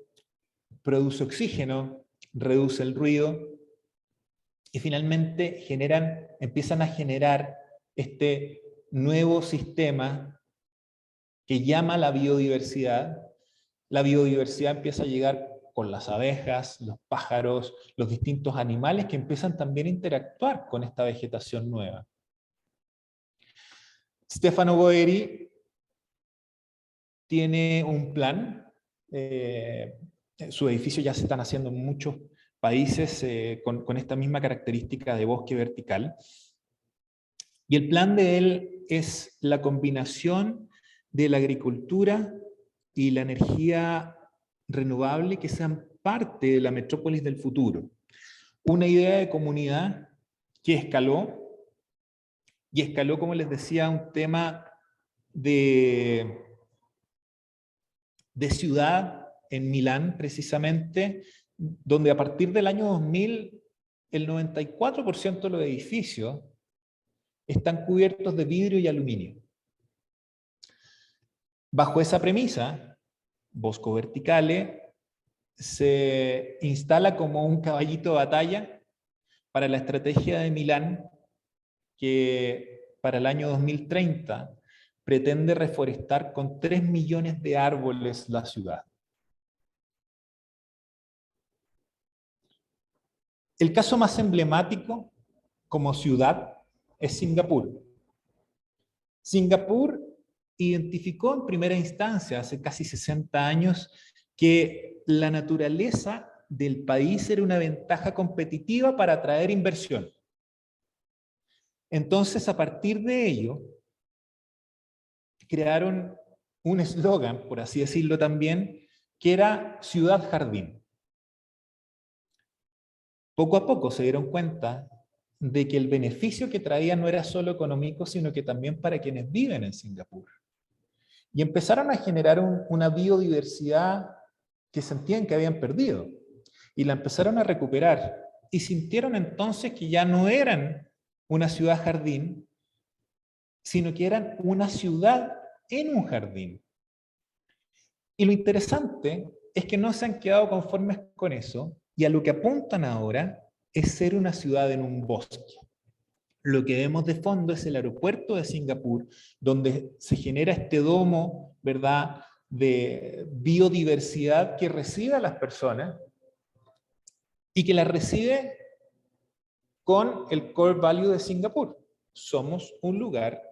produce oxígeno, reduce el ruido y finalmente empiezan a generar este nuevo sistema que llama la biodiversidad. La biodiversidad empieza a llegar con las abejas, los pájaros, los distintos animales que empiezan también a interactuar con esta vegetación nueva. Stefano Boeri tiene un plan, su edificio ya se están haciendo en muchos países con esta misma característica de bosque vertical, y el plan de él es la combinación de la agricultura y la energía renovable que sean parte de la metrópolis del futuro. Una idea de comunidad que escaló, como les decía, un tema de ciudad en Milán, precisamente, donde a partir del año 2000, el 94% de los edificios están cubiertos de vidrio y aluminio. Bajo esa premisa, Bosco Verticale se instala como un caballito de batalla para la estrategia de Milán, que para el año 2030 pretende reforestar con 3 millones de árboles la ciudad. El caso más emblemático como ciudad es Singapur. Singapur identificó en primera instancia, hace casi 60 años, que la naturaleza del país era una ventaja competitiva para atraer inversión. Entonces, a partir de ello, crearon un eslogan, por así decirlo también, que era Ciudad Jardín. Poco a poco se dieron cuenta de que el beneficio que traía no era solo económico, sino que también para quienes viven en Singapur. Y empezaron a generar una biodiversidad que sentían que habían perdido. Y la empezaron a recuperar. Y sintieron entonces que ya no eran una ciudad jardín, sino que eran una ciudad en un jardín. Y lo interesante es que no se han quedado conformes con eso, y a lo que apuntan ahora es ser una ciudad en un bosque. Lo que vemos de fondo es el aeropuerto de Singapur, donde se genera este domo, ¿verdad?, de biodiversidad que recibe a las personas y que las recibe con el core value de Singapur. Somos un lugar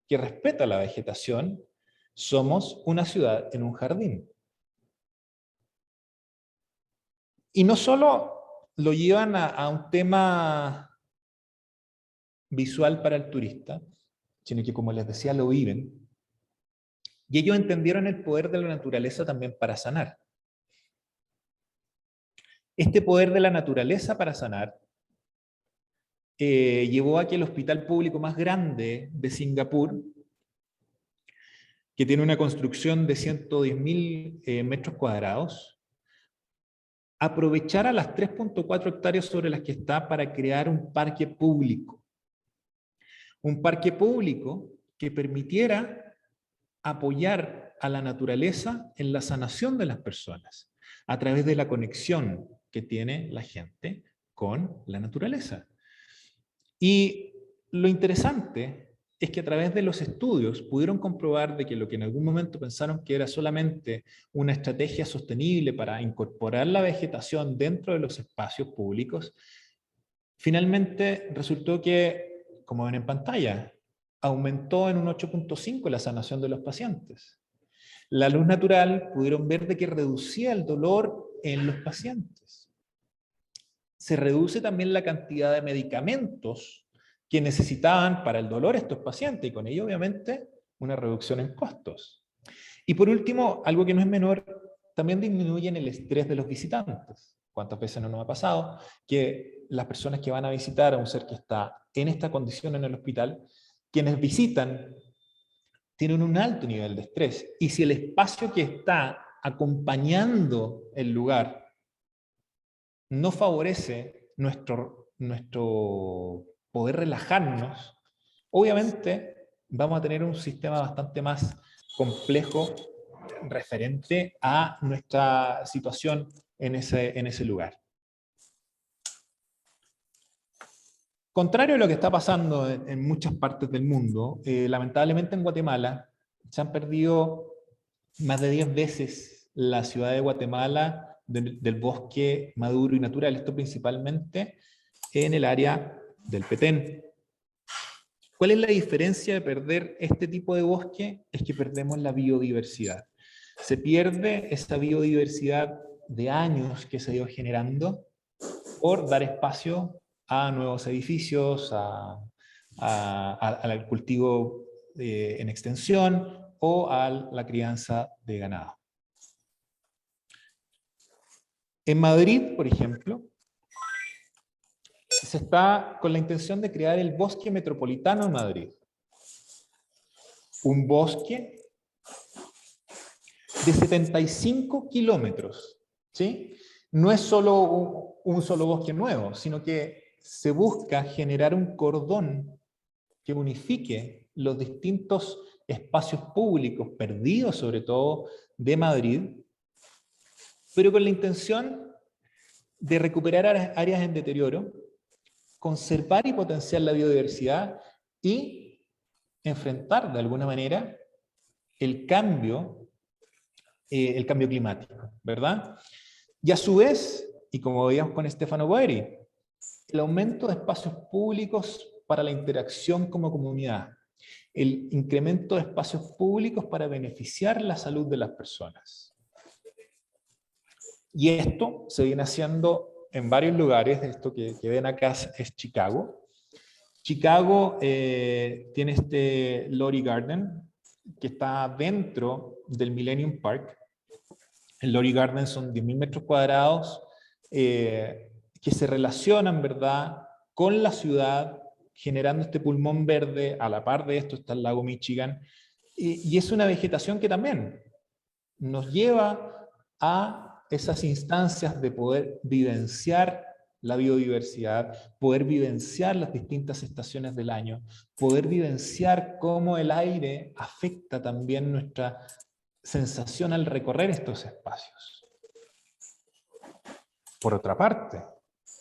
que respeta la vegetación, somos una ciudad en un jardín. Y no solo lo llevan a un tema visual para el turista, sino que, como les decía, lo viven. Y ellos entendieron el poder de la naturaleza también para sanar. Este poder de la naturaleza para sanar llevó a que el hospital público más grande de Singapur, que tiene una construcción de 110.000 metros cuadrados, aprovechara las 3.4 hectáreas sobre las que está para crear un parque público. Un parque público que permitiera apoyar a la naturaleza en la sanación de las personas, a través de la conexión que tiene la gente con la naturaleza. Y lo interesante es que a través de los estudios pudieron comprobar de que lo que en algún momento pensaron que era solamente una estrategia sostenible para incorporar la vegetación dentro de los espacios públicos, finalmente resultó que, como ven en pantalla, aumentó en un 8.5 la sanación de los pacientes. La luz natural pudieron ver de que reducía el dolor en los pacientes. se reduce también la cantidad de medicamentos que necesitaban para el dolor estos pacientes, y con ello obviamente una reducción en costos. Y por último, algo que no es menor, también disminuyen el estrés de los visitantes. ¿Cuántas veces no nos ha pasado que las personas que van a visitar a un ser que está en esta condición en el hospital, quienes visitan tienen un alto nivel de estrés? Y si el espacio que está acompañando el lugar no favorece nuestro poder relajarnos, obviamente vamos a tener un sistema bastante más complejo referente a nuestra situación en ese lugar. Contrario a lo que está pasando en muchas partes del mundo, lamentablemente en Guatemala se han perdido más de 10 veces la ciudad de Guatemala del bosque maduro y natural, esto principalmente en el área del Petén. ¿Cuál es la diferencia de perder este tipo de bosque? Es que perdemos la biodiversidad. Se pierde esa biodiversidad de años que se ha ido generando por dar espacio a nuevos edificios, al cultivo en extensión o a la crianza de ganado. En Madrid, por ejemplo, se está con la intención de crear el Bosque Metropolitano en Madrid. Un bosque de 75 kilómetros, ¿sí? No es solo un solo bosque nuevo, sino que se busca generar un cordón que unifique los distintos espacios públicos perdidos, sobre todo de Madrid, pero con la intención de recuperar áreas en deterioro, conservar y potenciar la biodiversidad y enfrentar de alguna manera el cambio climático, ¿verdad? Y a su vez, y como veíamos con Stefano Boeri, el aumento de espacios públicos para la interacción como comunidad, el incremento de espacios públicos para beneficiar la salud de las personas. Y esto se viene haciendo en varios lugares. Esto que ven acá es Chicago. Chicago tiene este Lorry Garden, que está dentro del Millennium Park. El Lorry Garden son 10.000 metros cuadrados que se relacionan, ¿verdad?, con la ciudad, generando este pulmón verde. A la par de esto está el lago Michigan, y es una vegetación que también nos lleva a esas instancias de poder vivenciar la biodiversidad, poder vivenciar las distintas estaciones del año, poder vivenciar cómo el aire afecta también nuestra sensación al recorrer estos espacios. Por otra parte,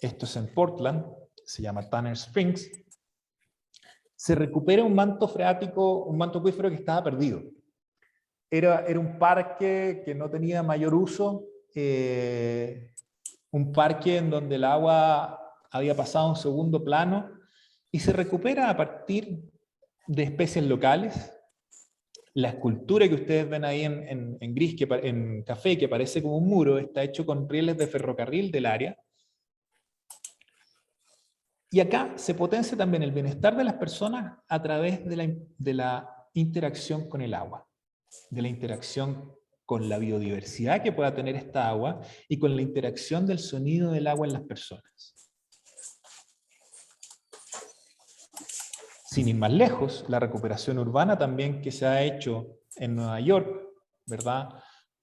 esto es en Portland, se llama Tanner Springs, se recupera un manto freático, un manto acuífero que estaba perdido. Era un parque que no tenía mayor uso, un parque en donde el agua había pasado a un segundo plano, y se recupera a partir de especies locales. La escultura que ustedes ven ahí en gris, en café, que parece como un muro, está hecho con rieles de ferrocarril del área. Y acá se potencia también el bienestar de las personas a través de la interacción con el agua, de la interacción con la biodiversidad que pueda tener esta agua y con la interacción del sonido del agua en las personas. Sin ir más lejos, la recuperación urbana también que se ha hecho en Nueva York, ¿verdad?,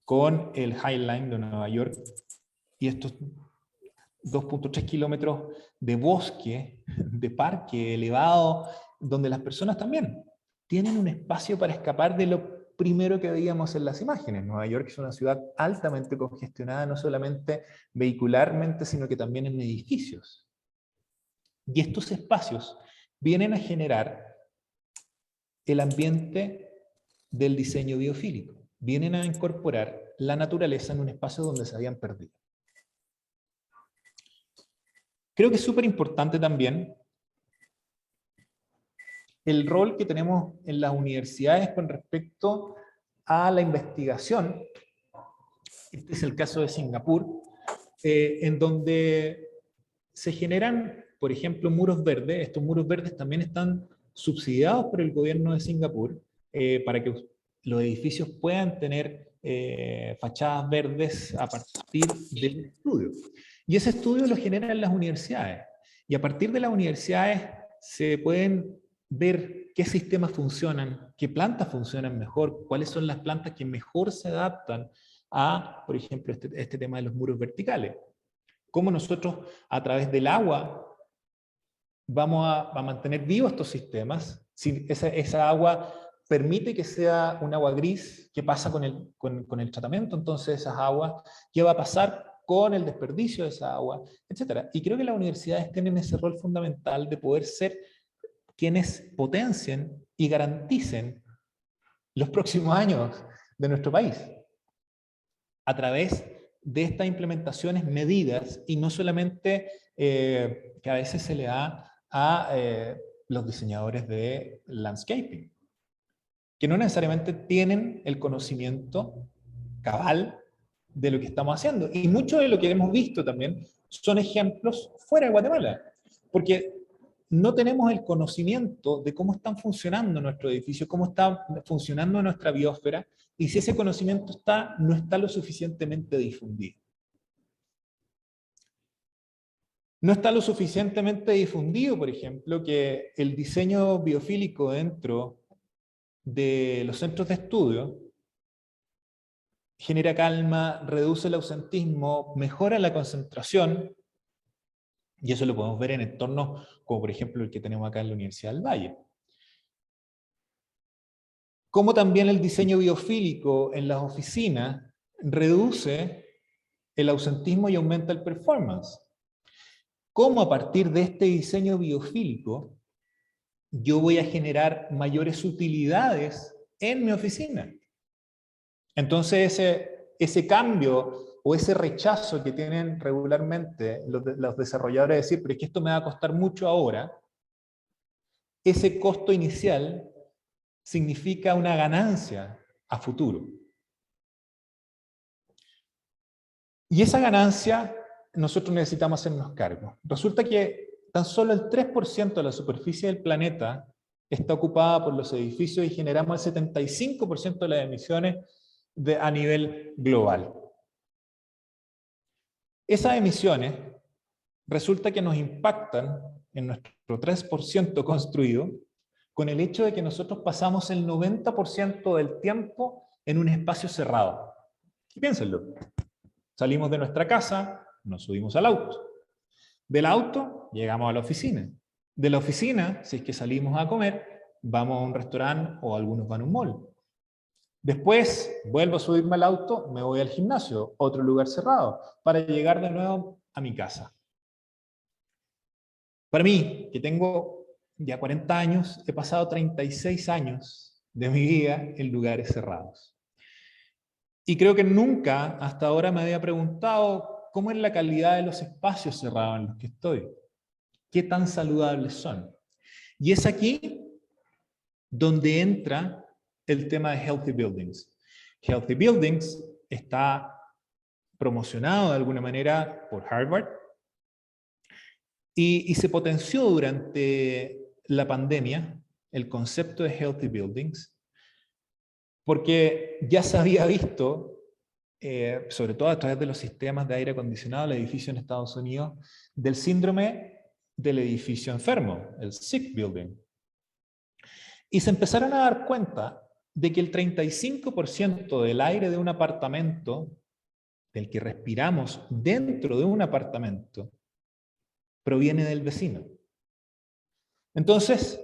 con el High Line de Nueva York, y estos 2.3 kilómetros de bosque, de parque elevado, donde las personas también tienen un espacio para escapar de lo primero que veíamos en las imágenes. Nueva York es una ciudad altamente congestionada, no solamente vehicularmente, sino que también en edificios. Y estos espacios vienen a generar el ambiente del diseño biofílico, vienen a incorporar la naturaleza en un espacio donde se habían perdido. Creo que es súper importante también el rol que tenemos en las universidades con respecto a la investigación. Este es el caso de Singapur, en donde se generan, por ejemplo, muros verdes. Estos muros verdes también están subsidiados por el gobierno de Singapur para que los edificios puedan tener fachadas verdes a partir del estudio. Y ese estudio lo generan las universidades. Y a partir de las universidades se pueden ver qué sistemas funcionan, qué plantas funcionan mejor, cuáles son las plantas que mejor se adaptan a, por ejemplo, este tema de los muros verticales. Cómo nosotros, a través del agua, vamos a mantener vivos estos sistemas. Si esa agua permite que sea un agua gris, ¿qué pasa con el tratamiento? Entonces esas aguas, ¿qué va a pasar con el desperdicio de esa agua? Etcétera. Y creo que las universidades tienen ese rol fundamental de poder ser quienes potencien y garanticen los próximos años de nuestro país a través de estas implementaciones medidas y no solamente que a veces se le da a los diseñadores de landscaping, que no necesariamente tienen el conocimiento cabal de lo que estamos haciendo. Y mucho de lo que hemos visto también son ejemplos fuera de Guatemala, porque no tenemos el conocimiento de cómo están funcionando nuestros edificios, cómo está funcionando nuestra biosfera, y si ese conocimiento no está lo suficientemente difundido. No está lo suficientemente difundido, por ejemplo, que el diseño biofílico dentro de los centros de estudio genera calma, reduce el ausentismo, mejora la concentración, y eso lo podemos ver en entornos como por ejemplo el que tenemos acá en la Universidad del Valle. Como también el diseño biofílico en las oficinas reduce el ausentismo y aumenta el performance. Cómo a partir de este diseño biofílico yo voy a generar mayores utilidades en mi oficina. Entonces ese cambio o ese rechazo que tienen regularmente los desarrolladores de decir, pero es que esto me va a costar mucho ahora, ese costo inicial significa una ganancia a futuro. Y esa ganancia nosotros necesitamos hacernos cargo. Resulta que tan solo el 3% de la superficie del planeta está ocupada por los edificios y generamos el 75% de las emisiones a nivel global. Esas emisiones resulta que nos impactan en nuestro 3% construido con el hecho de que nosotros pasamos el 90% del tiempo en un espacio cerrado. Y piénsenlo. Salimos de nuestra casa, nos subimos al auto. Del auto, llegamos a la oficina. De la oficina, si es que salimos a comer, vamos a un restaurante o algunos van a un mall. Después, vuelvo a subirme al auto, me voy al gimnasio, otro lugar cerrado, para llegar de nuevo a mi casa. Para mí, que tengo ya 40 años, he pasado 36 años de mi vida en lugares cerrados. Y creo que nunca hasta ahora me había preguntado cómo es la calidad de los espacios cerrados en los que estoy. ¿Qué tan saludables son? Y es aquí donde entra el tema de Healthy Buildings. Healthy Buildings está promocionado de alguna manera por Harvard y se potenció durante la pandemia el concepto de Healthy Buildings porque ya se había visto, sobre todo a través de los sistemas de aire acondicionado del edificio en Estados Unidos, del síndrome del edificio enfermo, el sick building. Y se empezaron a dar cuenta de que el 35% del aire de un apartamento, del que respiramos dentro de un apartamento, proviene del vecino. Entonces,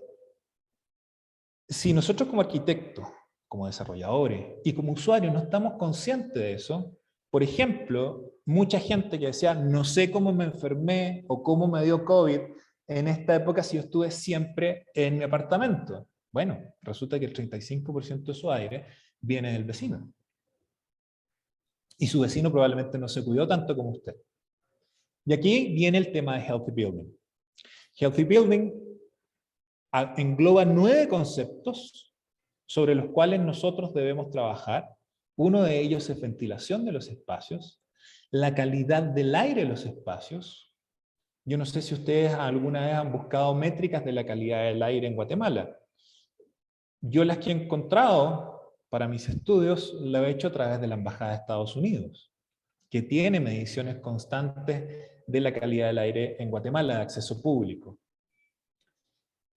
si nosotros como arquitectos, como desarrolladores y como usuarios no estamos conscientes de eso, por ejemplo, mucha gente que decía, no sé cómo me enfermé o cómo me dio COVID en esta época si yo estuve siempre en mi apartamento. Bueno, resulta que el 35% de su aire viene del vecino. Y su vecino probablemente no se cuidó tanto como usted. Y aquí viene el tema de Healthy Building. Healthy Building engloba 9 conceptos sobre los cuales nosotros debemos trabajar. Uno de ellos es ventilación de los espacios, la calidad del aire de los espacios, Yo no sé si ustedes alguna vez han buscado métricas de la calidad del aire en Guatemala. Yo las que he encontrado para mis estudios las he hecho a través de la Embajada de Estados Unidos, que tiene mediciones constantes de la calidad del aire en Guatemala de acceso público.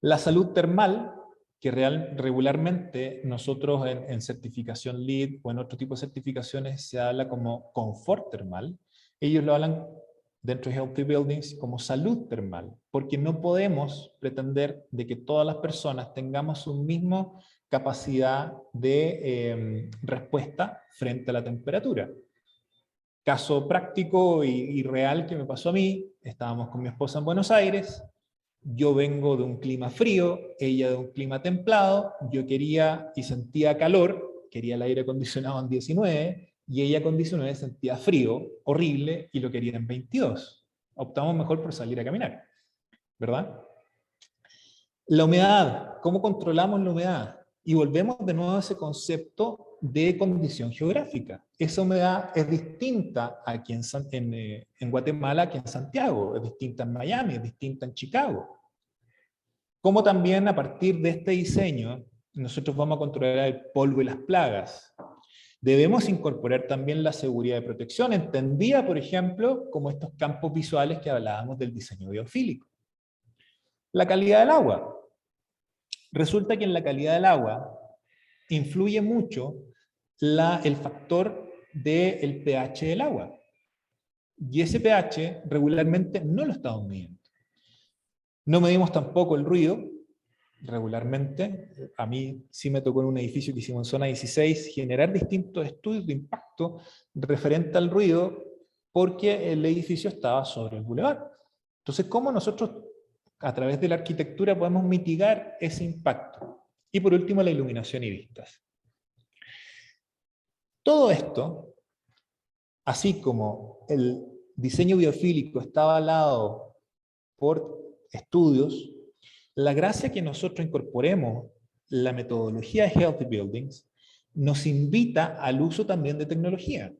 La salud termal, que regularmente nosotros en certificación LEED o en otro tipo de certificaciones se habla como confort termal, ellos lo hablan dentro de Healthy Buildings como salud termal, porque no podemos pretender de que todas las personas tengamos una misma capacidad de respuesta frente a la temperatura. Caso práctico y real que me pasó a mí, estábamos con mi esposa en Buenos Aires, yo vengo de un clima frío, ella de un clima templado, yo quería y sentía calor, quería el aire acondicionado en 19, y ella con 19 sentía frío, horrible, y lo quería en 22. Optamos mejor por salir a caminar, ¿verdad? La humedad, ¿cómo controlamos la humedad? Y volvemos de nuevo a ese concepto de condición geográfica. Esa humedad es distinta aquí en Guatemala que en Santiago, es distinta en Miami, es distinta en Chicago. Como también a partir de este diseño, nosotros vamos a controlar el polvo y las plagas. Debemos incorporar también la seguridad de protección, entendida, por ejemplo, como estos campos visuales que hablábamos del diseño biofílico. La calidad del agua. Resulta que en la calidad del agua influye mucho el factor del pH del agua. Y ese pH regularmente no lo estamos midiendo. No medimos tampoco el ruido, regularmente. A mí sí me tocó en un edificio que hicimos en zona 16 generar distintos estudios de impacto referente al ruido porque el edificio estaba sobre el bulevar. Entonces, ¿cómo nosotros a través de la arquitectura podemos mitigar ese impacto? Y por último, la iluminación y vistas. Todo esto, así como el diseño biofílico está avalado por estudios, la gracia que nosotros incorporemos la metodología de Healthy Buildings nos invita al uso también de tecnología.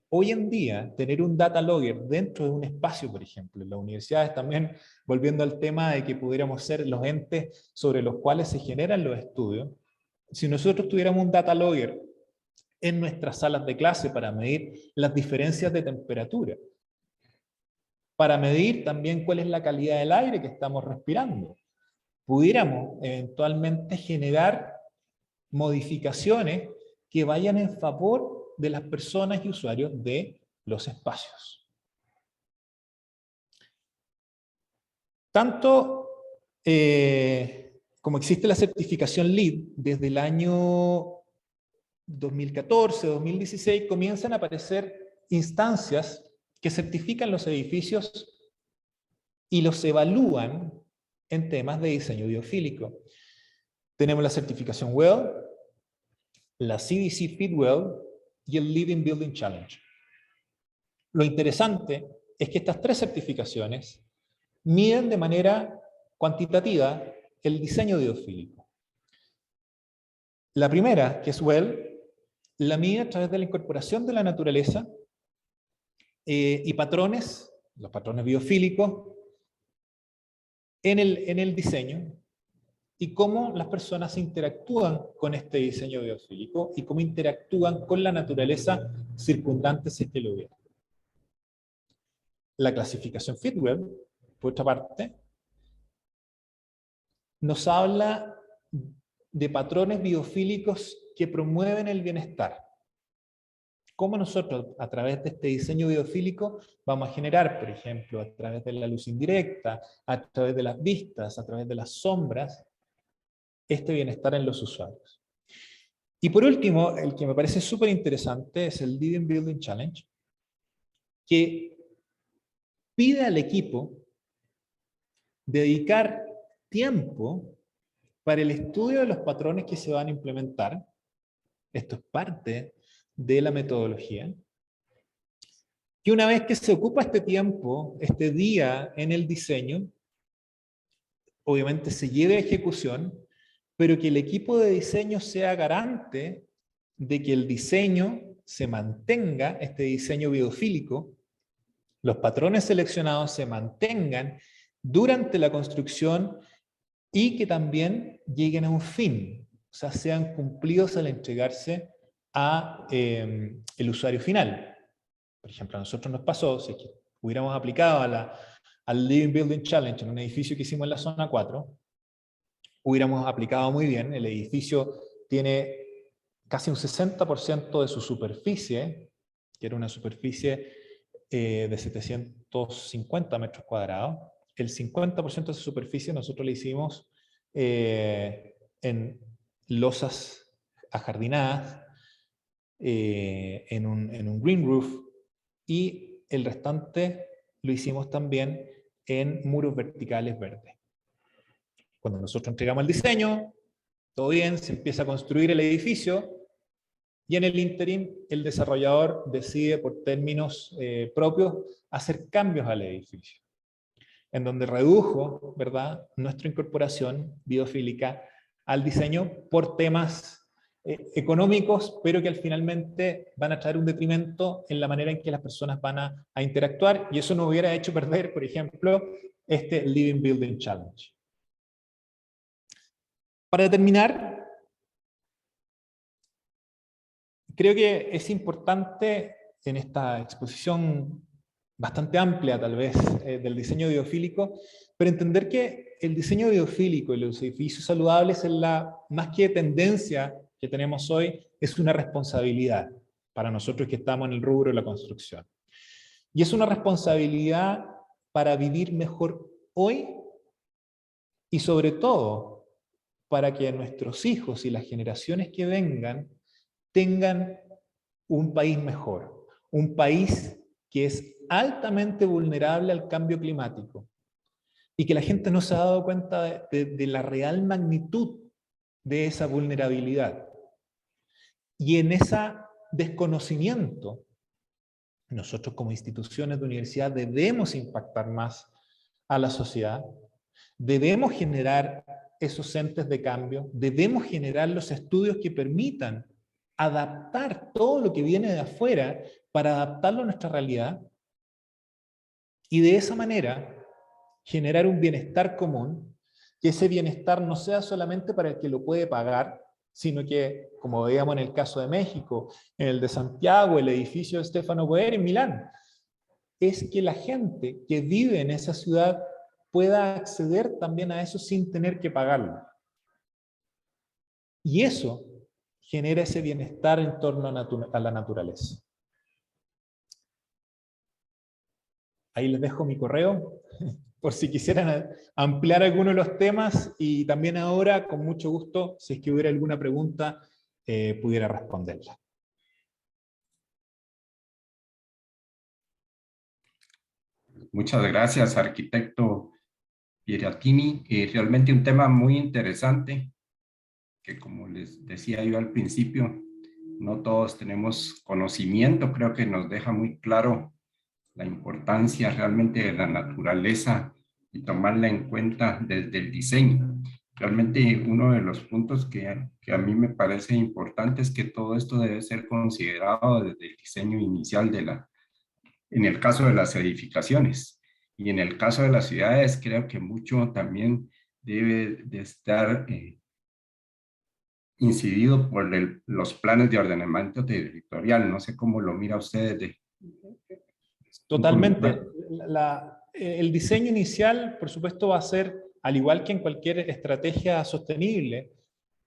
Hoy en día, tener un data logger dentro de un espacio, por ejemplo, en las universidades también, volviendo al tema de que pudiéramos ser los entes sobre los cuales se generan los estudios, si nosotros tuviéramos un data logger en nuestras salas de clase para medir las diferencias de temperatura, para medir también cuál es la calidad del aire que estamos respirando, pudiéramos eventualmente generar modificaciones que vayan en favor de las personas y usuarios de los espacios. Tanto como existe la certificación LEED, desde el año 2014, 2016, comienzan a aparecer instancias que certifican los edificios y los evalúan en temas de diseño biofílico. Tenemos la certificación WELL, la CDC Fitwel y el Living Building Challenge. Lo interesante es que estas tres certificaciones miden de manera cuantitativa el diseño biofílico. La primera, que es WELL, la mide a través de la incorporación de la naturaleza y patrones, los patrones biofílicos, en el diseño, y cómo las personas interactúan con este diseño biofílico y cómo interactúan con la naturaleza circundante si es que lo hubiera. La clasificación Fitwel, por otra parte, nos habla de patrones biofílicos que promueven el bienestar. ¿Cómo nosotros, a través de este diseño biofílico, vamos a generar, por ejemplo, a través de la luz indirecta, a través de las vistas, a través de las sombras, este bienestar en los usuarios? Y por último, el que me parece súper interesante es el Living Building Challenge, que pide al equipo dedicar tiempo para el estudio de los patrones que se van a implementar. Esto es parte de la metodología. Y una vez que se ocupa este tiempo, este día en el diseño, obviamente se lleve a ejecución, pero que el equipo de diseño sea garante de que el diseño se mantenga, este diseño biofílico, los patrones seleccionados se mantengan durante la construcción y que también lleguen a un fin, o sea, sean cumplidos al entregarse a el usuario final. Por ejemplo, a nosotros nos pasó, si hubiéramos aplicado al Living Building Challenge en un edificio que hicimos en la zona 4, hubiéramos aplicado muy bien. El edificio tiene casi un 60% de su superficie, que era una superficie de 750 metros cuadrados. El 50% de su superficie nosotros le hicimos en losas ajardinadas, en un green roof, y el restante lo hicimos también en muros verticales verdes. Cuando nosotros entregamos el diseño, todo bien, se empieza a construir el edificio, y en el ínterin el desarrollador decide por términos propios hacer cambios al edificio, en donde redujo, ¿verdad?, nuestra incorporación biofílica al diseño por temas económicos, pero que finalmente van a traer un detrimento en la manera en que las personas van a interactuar, y eso nos hubiera hecho perder, por ejemplo, este Living Building Challenge. Para terminar, creo que es importante en esta exposición bastante amplia, tal vez, del diseño biofílico, pero entender que el diseño biofílico y los edificios saludables es más que tendencia que tenemos hoy, es una responsabilidad para nosotros que estamos en el rubro de la construcción. Y es una responsabilidad para vivir mejor hoy y sobre todo para que nuestros hijos y las generaciones que vengan tengan un país mejor, un país que es altamente vulnerable al cambio climático y que la gente no se ha dado cuenta de la real magnitud de esa vulnerabilidad. Y en ese desconocimiento, nosotros como instituciones de universidad debemos impactar más a la sociedad, debemos generar esos entes de cambio, debemos generar los estudios que permitan adaptar todo lo que viene de afuera para adaptarlo a nuestra realidad, y de esa manera generar un bienestar común, que ese bienestar no sea solamente para el que lo puede pagar, sino que, como veíamos en el caso de México, en el de Santiago, el edificio de Stefano Boer en Milán, es que la gente que vive en esa ciudad pueda acceder también a eso sin tener que pagarlo. Y eso genera ese bienestar en torno a la naturaleza. Ahí les dejo mi correo, por si quisieran ampliar alguno de los temas, y también ahora, con mucho gusto, si es que hubiera alguna pregunta, pudiera responderla. Muchas gracias, arquitecto Piratini. Realmente un tema muy interesante, que como les decía yo al principio, no todos tenemos conocimiento. Creo que nos deja muy claro la importancia realmente de la naturaleza y tomarla en cuenta desde el diseño. Realmente uno de los puntos que a mí me parece importante es que todo esto debe ser considerado desde el diseño inicial en el caso de las edificaciones. Y en el caso de las ciudades, creo que mucho también debe de estar incidido por los planes de ordenamiento territorial. No sé cómo lo mira usted. Totalmente. El diseño inicial, por supuesto, va a ser, al igual que en cualquier estrategia sostenible,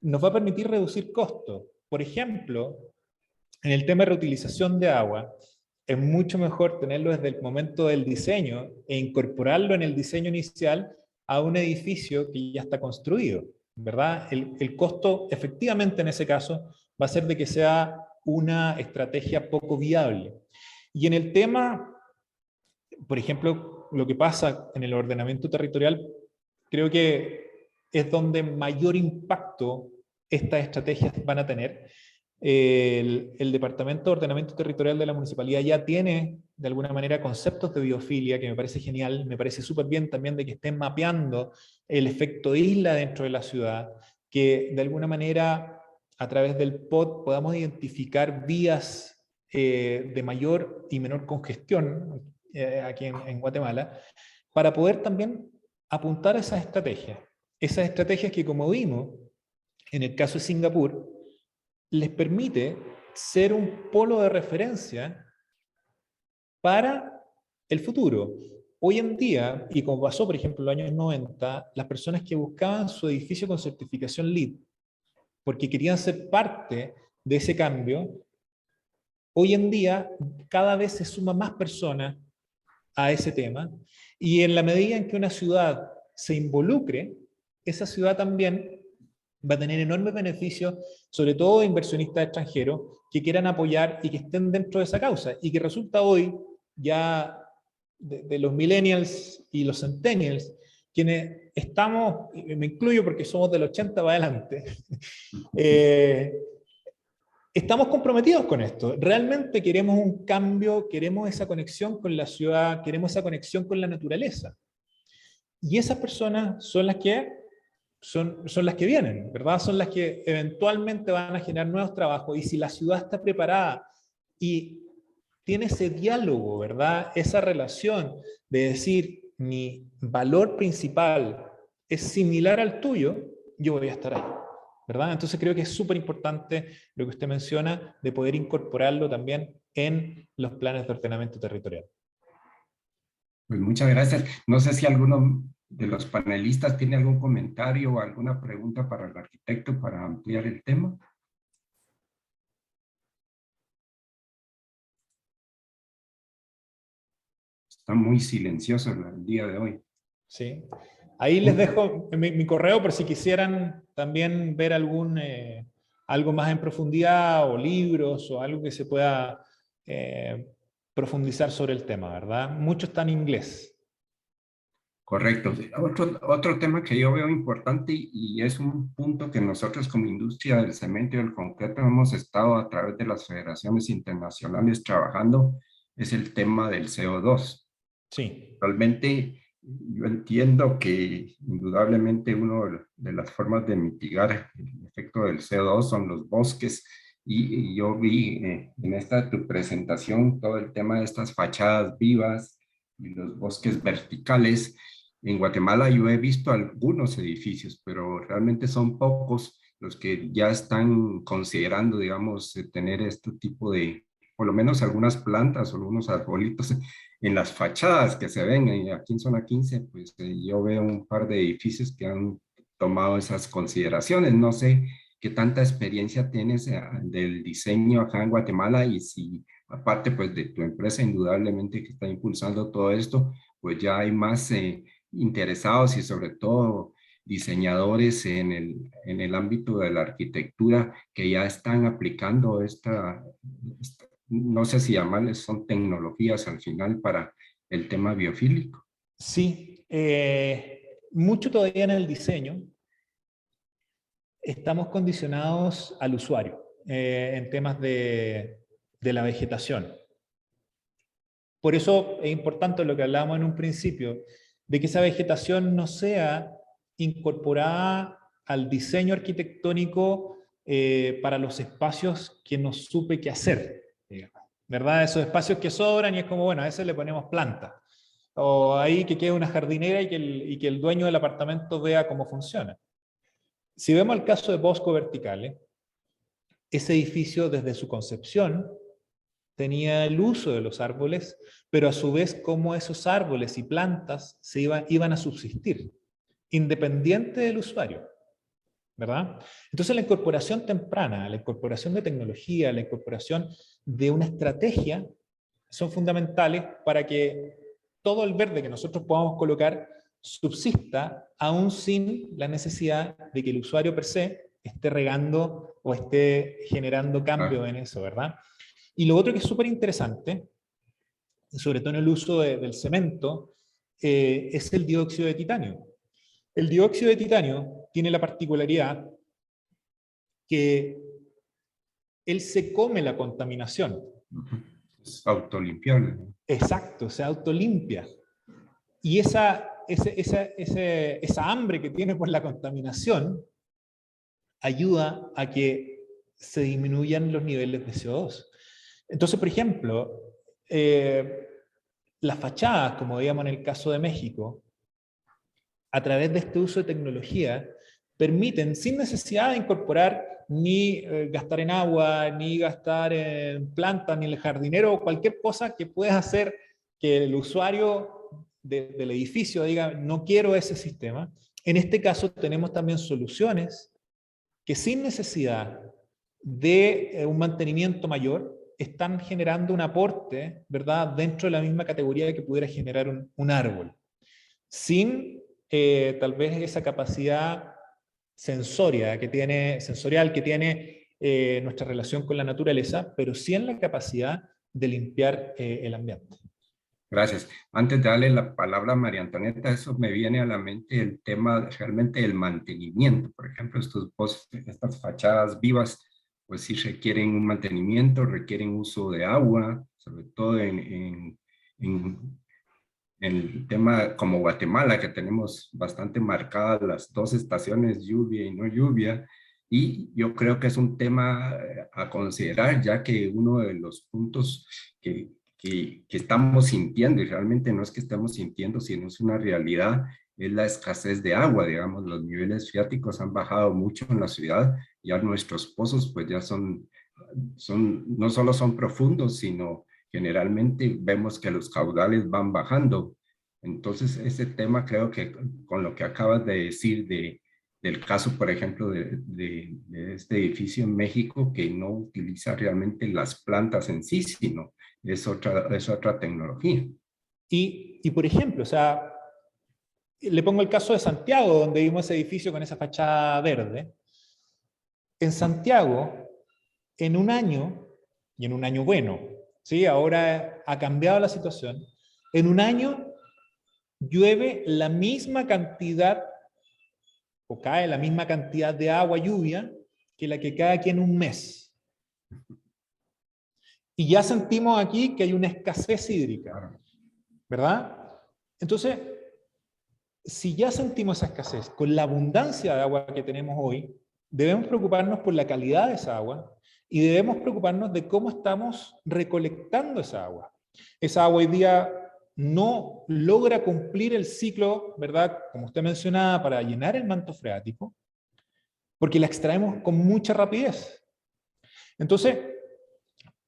nos va a permitir reducir costos. Por ejemplo, en el tema de reutilización de agua, es mucho mejor tenerlo desde el momento del diseño e incorporarlo en el diseño inicial a un edificio que ya está construido, ¿verdad? El costo, efectivamente, en ese caso, va a ser de que sea una estrategia poco viable. Y en el tema, por ejemplo, lo que pasa en el ordenamiento territorial, creo que es donde mayor impacto estas estrategias van a tener. El Departamento de Ordenamiento Territorial de la Municipalidad ya tiene, de alguna manera, conceptos de biofilia, que me parece genial, me parece súper bien también de que estén mapeando el efecto isla dentro de la ciudad, que de alguna manera, a través del POD, podamos identificar vías de mayor y menor congestión. aquí en Guatemala, para poder también apuntar a esas estrategias. Esas estrategias que, como vimos, en el caso de Singapur, les permite ser un polo de referencia para el futuro. Hoy en día, y como pasó por ejemplo en los años 90, las personas que buscaban su edificio con certificación LEED, porque querían ser parte de ese cambio, hoy en día cada vez se suman más personas a ese tema, y en la medida en que una ciudad se involucre, esa ciudad también va a tener enormes beneficios, sobre todo de inversionistas extranjeros que quieran apoyar y que estén dentro de esa causa, y que resulta hoy ya de los millennials y los centennials, quienes estamos, me incluyo porque somos del 80 para adelante, estamos comprometidos con esto. Realmente queremos un cambio, queremos esa conexión con la ciudad, queremos esa conexión con la naturaleza. Y esas personas son las que son las que vienen, ¿verdad? Son las que eventualmente van a generar nuevos trabajos, y si la ciudad está preparada y tiene ese diálogo, ¿verdad? Esa relación de decir, mi valor principal es similar al tuyo, yo voy a estar ahí, ¿verdad? Entonces creo que es súper importante lo que usted menciona de poder incorporarlo también en los planes de ordenamiento territorial. Pues muchas gracias. No sé si alguno de los panelistas tiene algún comentario o alguna pregunta para el arquitecto para ampliar el tema. Está muy silencioso el día de hoy. Sí. Ahí les dejo mi correo por si quisieran también ver algo más en profundidad, o libros, o algo que se pueda profundizar sobre el tema, ¿verdad? Mucho está en inglés. Correcto. Otro tema que yo veo importante y es un punto que nosotros como industria del cemento y del concreto hemos estado a través de las federaciones internacionales trabajando, es el tema del CO2. Sí. Realmente yo entiendo que indudablemente una de las formas de mitigar el efecto del CO2 son los bosques, y yo vi en esta tu presentación todo el tema de estas fachadas vivas y los bosques verticales. En Guatemala yo he visto algunos edificios, pero realmente son pocos los que ya están considerando, digamos, tener este tipo de, por lo menos algunas plantas o algunos arbolitos en las fachadas que se ven. Aquí en Zona 15, pues yo veo un par de edificios que han tomado esas consideraciones. No sé qué tanta experiencia tienes del diseño acá en Guatemala, y si aparte pues de tu empresa indudablemente que está impulsando todo esto, pues ya hay más interesados y sobre todo diseñadores en el ámbito de la arquitectura que ya están aplicando no sé si llamarles, son tecnologías al final para el tema biofílico. Sí, mucho todavía en el diseño estamos condicionados al usuario en temas de la vegetación. Por eso es importante lo que hablábamos en un principio, de que esa vegetación no sea incorporada al diseño arquitectónico para los espacios que no supe qué hacer, digamos, ¿verdad? Esos espacios que sobran y es como, bueno, a ese le ponemos planta. O ahí que quede una jardinera y que el dueño del apartamento vea cómo funciona. Si vemos el caso de Bosco Verticales, ese edificio desde su concepción tenía el uso de los árboles, pero a su vez cómo esos árboles y plantas iban a subsistir, independiente del usuario, ¿verdad? Entonces la incorporación temprana, la incorporación de tecnología, la incorporación de una estrategia son fundamentales para que todo el verde que nosotros podamos colocar subsista aún sin la necesidad de que el usuario per se esté regando o esté generando cambio en eso, ¿verdad? Y lo otro que es súper interesante, sobre todo en el uso del cemento, es el dióxido de titanio. El dióxido de titanio tiene la particularidad que él se come la contaminación. Es autolimpiable. Exacto, se autolimpia. Y esa hambre que tiene por la contaminación ayuda a que se disminuyan los niveles de CO2. Entonces, por ejemplo, las fachadas, como veíamos en el caso de México, a través de este uso de tecnología, permiten, sin necesidad de incorporar ni gastar en agua, ni gastar en plantas, ni en el jardinero, o cualquier cosa que puedas hacer que el usuario del edificio diga, no quiero ese sistema. En este caso tenemos también soluciones que sin necesidad de un mantenimiento mayor, están generando un aporte, ¿verdad?, dentro de la misma categoría que pudiera generar un árbol. Sin tal vez esa capacidad sensorial que tiene nuestra relación con la naturaleza, pero sí en la capacidad de limpiar el ambiente. Gracias. Antes de darle la palabra a María Antonieta, eso me viene a la mente el tema realmente del mantenimiento. Por ejemplo, estas fachadas vivas, pues sí requieren un mantenimiento, requieren uso de agua, sobre todo en el tema como Guatemala, que tenemos bastante marcadas las dos estaciones, lluvia y no lluvia. Y yo creo que es un tema a considerar, ya que uno de los puntos que estamos sintiendo, y realmente no es que estemos sintiendo, sino es una realidad, es la escasez de agua. Digamos, los niveles freáticos han bajado mucho en la ciudad, ya nuestros pozos pues ya no solo son profundos, sino generalmente vemos que los caudales van bajando. Entonces, ese tema creo que con lo que acabas de decir del caso, por ejemplo, de este edificio en México, que no utiliza realmente las plantas en sí, sino es otra tecnología. Y por ejemplo, o sea, le pongo el caso de Santiago, donde vimos ese edificio con esa fachada verde. En Santiago, en un año, y en un año bueno, ¿sí? Ahora ha cambiado la situación, en un año llueve la misma cantidad, o cae la misma cantidad de agua, lluvia, que la que cae aquí en un mes. Y ya sentimos aquí que hay una escasez hídrica, ¿verdad? Entonces, si ya sentimos esa escasez, con la abundancia de agua que tenemos hoy, debemos preocuparnos por la calidad de esa agua y debemos preocuparnos de cómo estamos recolectando esa agua. Esa agua hoy día no logra cumplir el ciclo, ¿verdad?, como usted mencionaba, para llenar el manto freático, porque la extraemos con mucha rapidez. Entonces,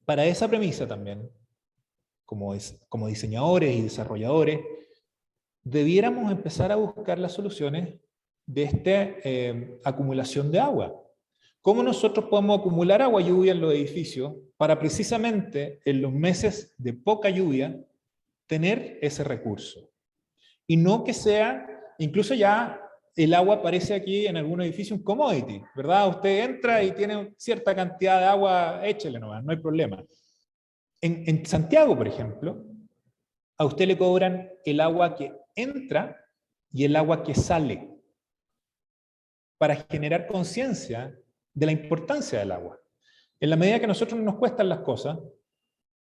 para esa premisa también, como diseñadores y desarrolladores, debiéramos empezar a buscar las soluciones de esta acumulación de agua. ¿Cómo nosotros podemos acumular agua y lluvia en los edificios para precisamente en los meses de poca lluvia tener ese recurso? Y no que sea, incluso ya el agua aparece aquí en algún edificio un commodity, ¿verdad? Usted entra y tiene cierta cantidad de agua, échele nomás, no hay problema. En Santiago, por ejemplo, a usted le cobran el agua que entra y el agua que sale para generar conciencia de la importancia del agua. En la medida que a nosotros nos cuestan las cosas,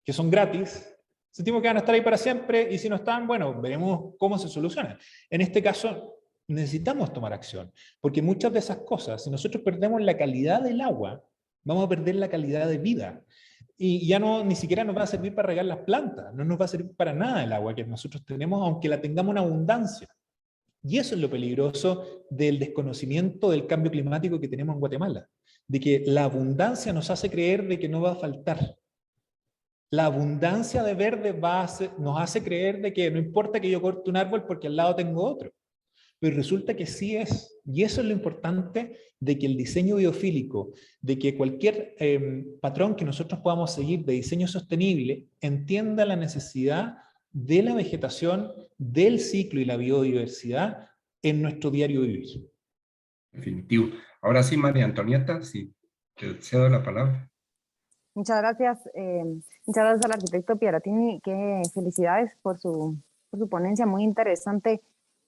que son gratis, sentimos que van a estar ahí para siempre, y si no están, bueno, veremos cómo se solucionan. En este caso, necesitamos tomar acción, porque muchas de esas cosas, si nosotros perdemos la calidad del agua, vamos a perder la calidad de vida. Y ya no, ni siquiera nos va a servir para regar las plantas, no nos va a servir para nada el agua que nosotros tenemos, aunque la tengamos en abundancia. Y eso es lo peligroso del desconocimiento del cambio climático que tenemos en Guatemala, de que la abundancia nos hace creer de que no va a faltar. La abundancia de verde nos hace creer de que no importa que yo corte un árbol porque al lado tengo otro. Pero resulta que sí es. Y eso es lo importante de que el diseño biofílico, de que cualquier patrón que nosotros podamos seguir de diseño sostenible, entienda la necesidad de la vegetación, del ciclo y la biodiversidad en nuestro diario vivir. Definitivo. Ahora sí, María Antonieta, si te cedo la palabra. Muchas gracias al arquitecto Pieratini, que felicidades por su ponencia, muy interesante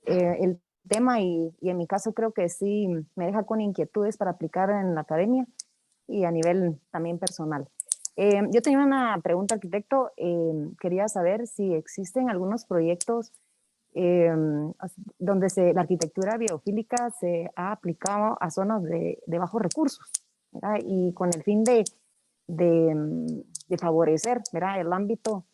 el tema, y en mi caso creo que sí me deja con inquietudes para aplicar en la academia y a nivel también personal. Yo tenía una pregunta, arquitecto. Quería saber si existen algunos proyectos donde la arquitectura biofílica se ha aplicado a zonas de bajos recursos, ¿verdad? Y con el fin de favorecer, ¿verdad?, el ámbito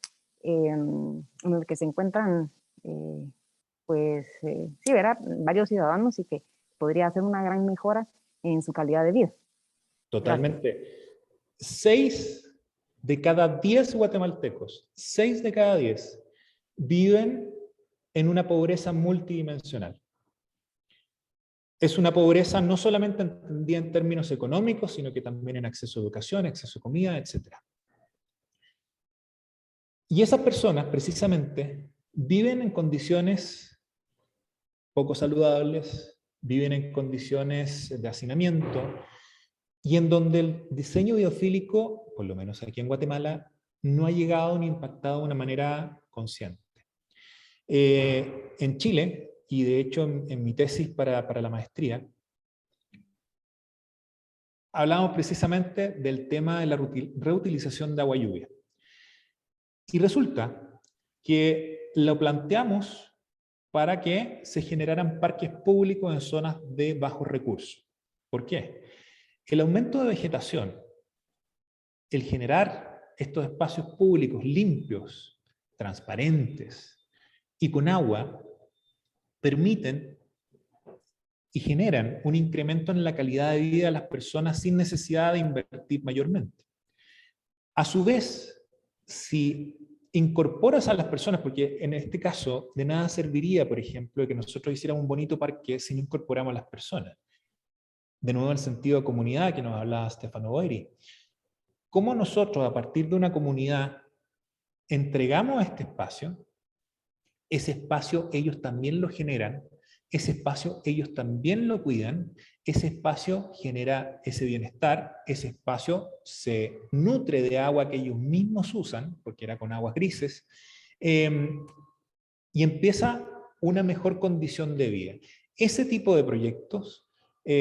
en el que se encuentran, sí, ¿verdad? Varios ciudadanos y que podría hacer una gran mejora en su calidad de vida. Totalmente. 6 de cada 10 guatemaltecos, 6 de cada 10, viven en una pobreza multidimensional. Es una pobreza no solamente entendida en términos económicos, sino que también en acceso a educación, acceso a comida, etc. Y esas personas, precisamente, viven en condiciones poco saludables, viven en condiciones de hacinamiento, y en donde el diseño biofílico, por lo menos aquí en Guatemala, no ha llegado ni impactado de una manera consciente. En Chile, y de hecho en mi tesis para la maestría, hablamos precisamente del tema de la reutilización de agua lluvia. Y resulta que lo planteamos para que se generaran parques públicos en zonas de bajos recursos. ¿Por qué? El aumento de vegetación, el generar estos espacios públicos limpios, transparentes y con agua, permiten y generan un incremento en la calidad de vida de las personas sin necesidad de invertir mayormente. A su vez, si incorporas a las personas, porque en este caso de nada serviría, por ejemplo, que nosotros hiciéramos un bonito parque si no incorporamos a las personas. De nuevo el sentido de comunidad que nos hablaba Stefano Boeri. ¿Cómo nosotros, a partir de una comunidad, entregamos este espacio? Ese espacio ellos también lo generan, ese espacio ellos también lo cuidan, ese espacio genera ese bienestar, ese espacio se nutre de agua que ellos mismos usan, porque era con aguas grises, y empieza una mejor condición de vida. Ese tipo de proyectos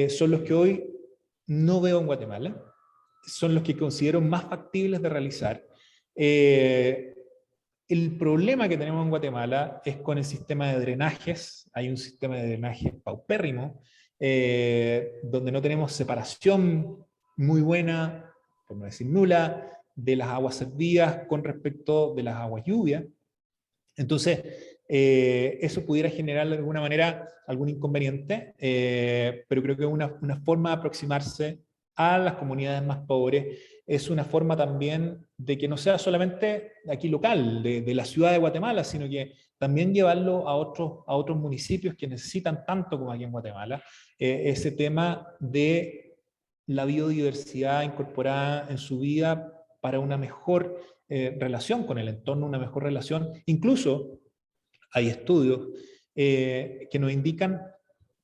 son los que hoy no veo en Guatemala, son los que considero más factibles de realizar. El problema que tenemos en Guatemala es con el sistema de drenajes. Hay un sistema de drenaje paupérrimo, donde no tenemos separación muy buena, por no decir nula, de las aguas servidas con respecto de las aguas lluvias. Entonces, eso pudiera generar de alguna manera algún inconveniente, pero creo que una forma de aproximarse a las comunidades más pobres es una forma también de que no sea solamente aquí local, de la ciudad de Guatemala, sino que también llevarlo a otros municipios que necesitan tanto como aquí en Guatemala, ese tema de la biodiversidad incorporada en su vida para una mejor relación con el entorno, una mejor relación. Incluso hay estudios que nos indican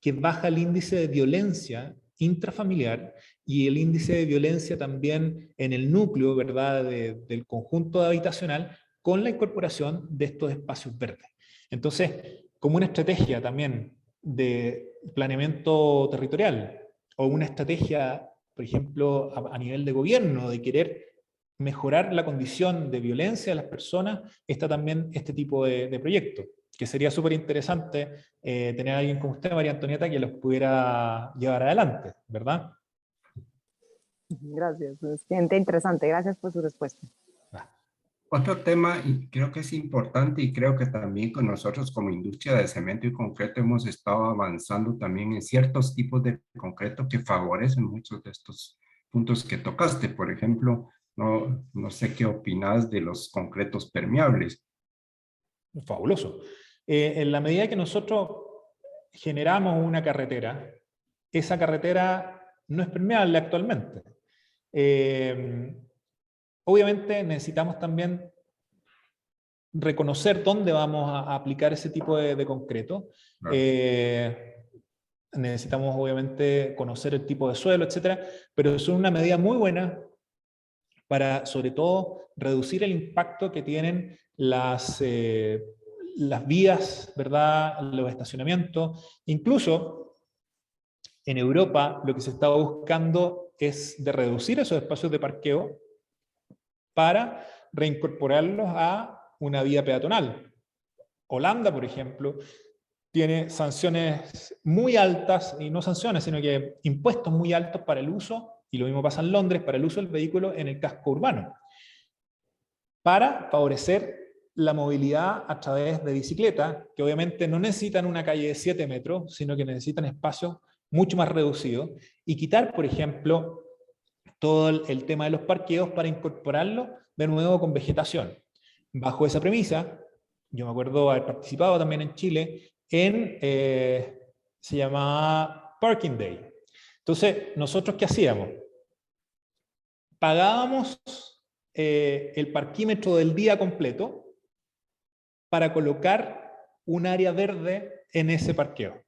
que baja el índice de violencia intrafamiliar y el índice de violencia también en el núcleo, ¿verdad?, del conjunto habitacional con la incorporación de estos espacios verdes. Entonces, como una estrategia también de planeamiento territorial o una estrategia, por ejemplo, a nivel de gobierno, de querer mejorar la condición de violencia de las personas, está también este tipo de proyectos, que sería súper interesante tener a alguien como usted, María Antonieta, que los pudiera llevar adelante, ¿verdad? Gracias, es gente interesante, gracias por su respuesta. Otro tema, y creo que es importante, y creo que también con nosotros como industria de cemento y concreto hemos estado avanzando también en ciertos tipos de concreto que favorecen muchos de estos puntos que tocaste. Por ejemplo, no sé qué opinas de los concretos permeables. Fabuloso. En la medida que nosotros generamos una carretera, esa carretera no es permeable actualmente. Obviamente necesitamos también reconocer dónde vamos a aplicar ese tipo de concreto. Claro. Necesitamos obviamente conocer el tipo de suelo, etcétera, pero son una medida muy buena para, sobre todo, reducir el impacto que tienen las vías, ¿verdad?, los estacionamientos. Incluso en Europa lo que se está buscando es de reducir esos espacios de parqueo para reincorporarlos a una vía peatonal. Holanda, por ejemplo, tiene sanciones muy altas, y no sanciones, sino que impuestos muy altos para el uso, y lo mismo pasa en Londres, para el uso del vehículo en el casco urbano, para favorecer la movilidad a través de bicicleta, que obviamente no necesitan una calle de 7 metros, sino que necesitan espacios mucho más reducidos, y quitar, por ejemplo, todo el tema de los parqueos para incorporarlo de nuevo con vegetación. Bajo esa premisa, yo me acuerdo haber participado también en Chile en, se llamaba Parking Day. Entonces, ¿nosotros qué hacíamos? Pagábamos el parquímetro del día completo para colocar un área verde en ese parqueo.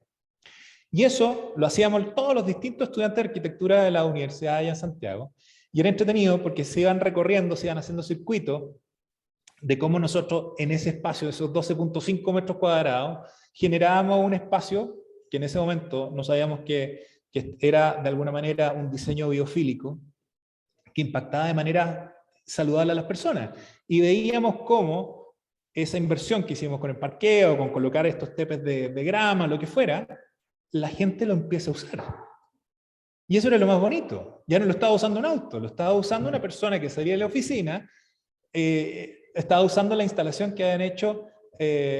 Y eso lo hacíamos todos los distintos estudiantes de arquitectura de la universidad allá en Santiago. Y era entretenido porque se iban recorriendo, se iban haciendo circuitos de cómo nosotros en ese espacio, de esos 12.5 metros cuadrados, generábamos un espacio que en ese momento no sabíamos que era de alguna manera un diseño biofílico que impactaba de manera saludable a las personas. Y veíamos cómo esa inversión que hicimos con el parqueo, con colocar estos tepes de grama, lo que fuera, la gente lo empieza a usar. Y eso era lo más bonito. Ya no lo estaba usando un auto, lo estaba usando una persona que salía de la oficina, estaba usando la instalación que habían hecho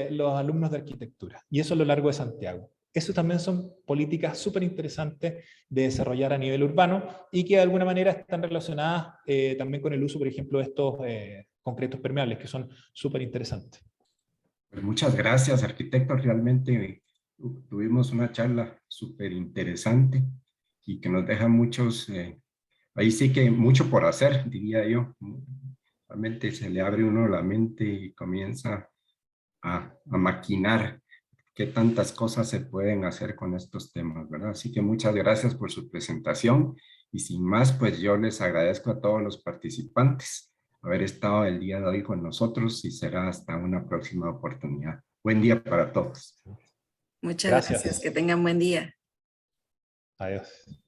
los alumnos de arquitectura. Y eso a lo largo de Santiago. Eso también son políticas súper interesantes de desarrollar a nivel urbano y que de alguna manera están relacionadas también con el uso, por ejemplo, de estos concretos permeables, que son súper interesantes. Pues muchas gracias, arquitecto. Realmente tuvimos una charla súper interesante y que nos deja muchos, ahí sí que mucho por hacer, diría yo. Realmente se le abre uno la mente y comienza a maquinar qué tantas cosas se pueden hacer con estos temas, ¿verdad? Así que muchas gracias por su presentación y sin más, pues yo les agradezco a todos los participantes haber estado el día de hoy con nosotros y será hasta una próxima oportunidad. Buen día para todos. Muchas gracias. Que tengan buen día. Adiós.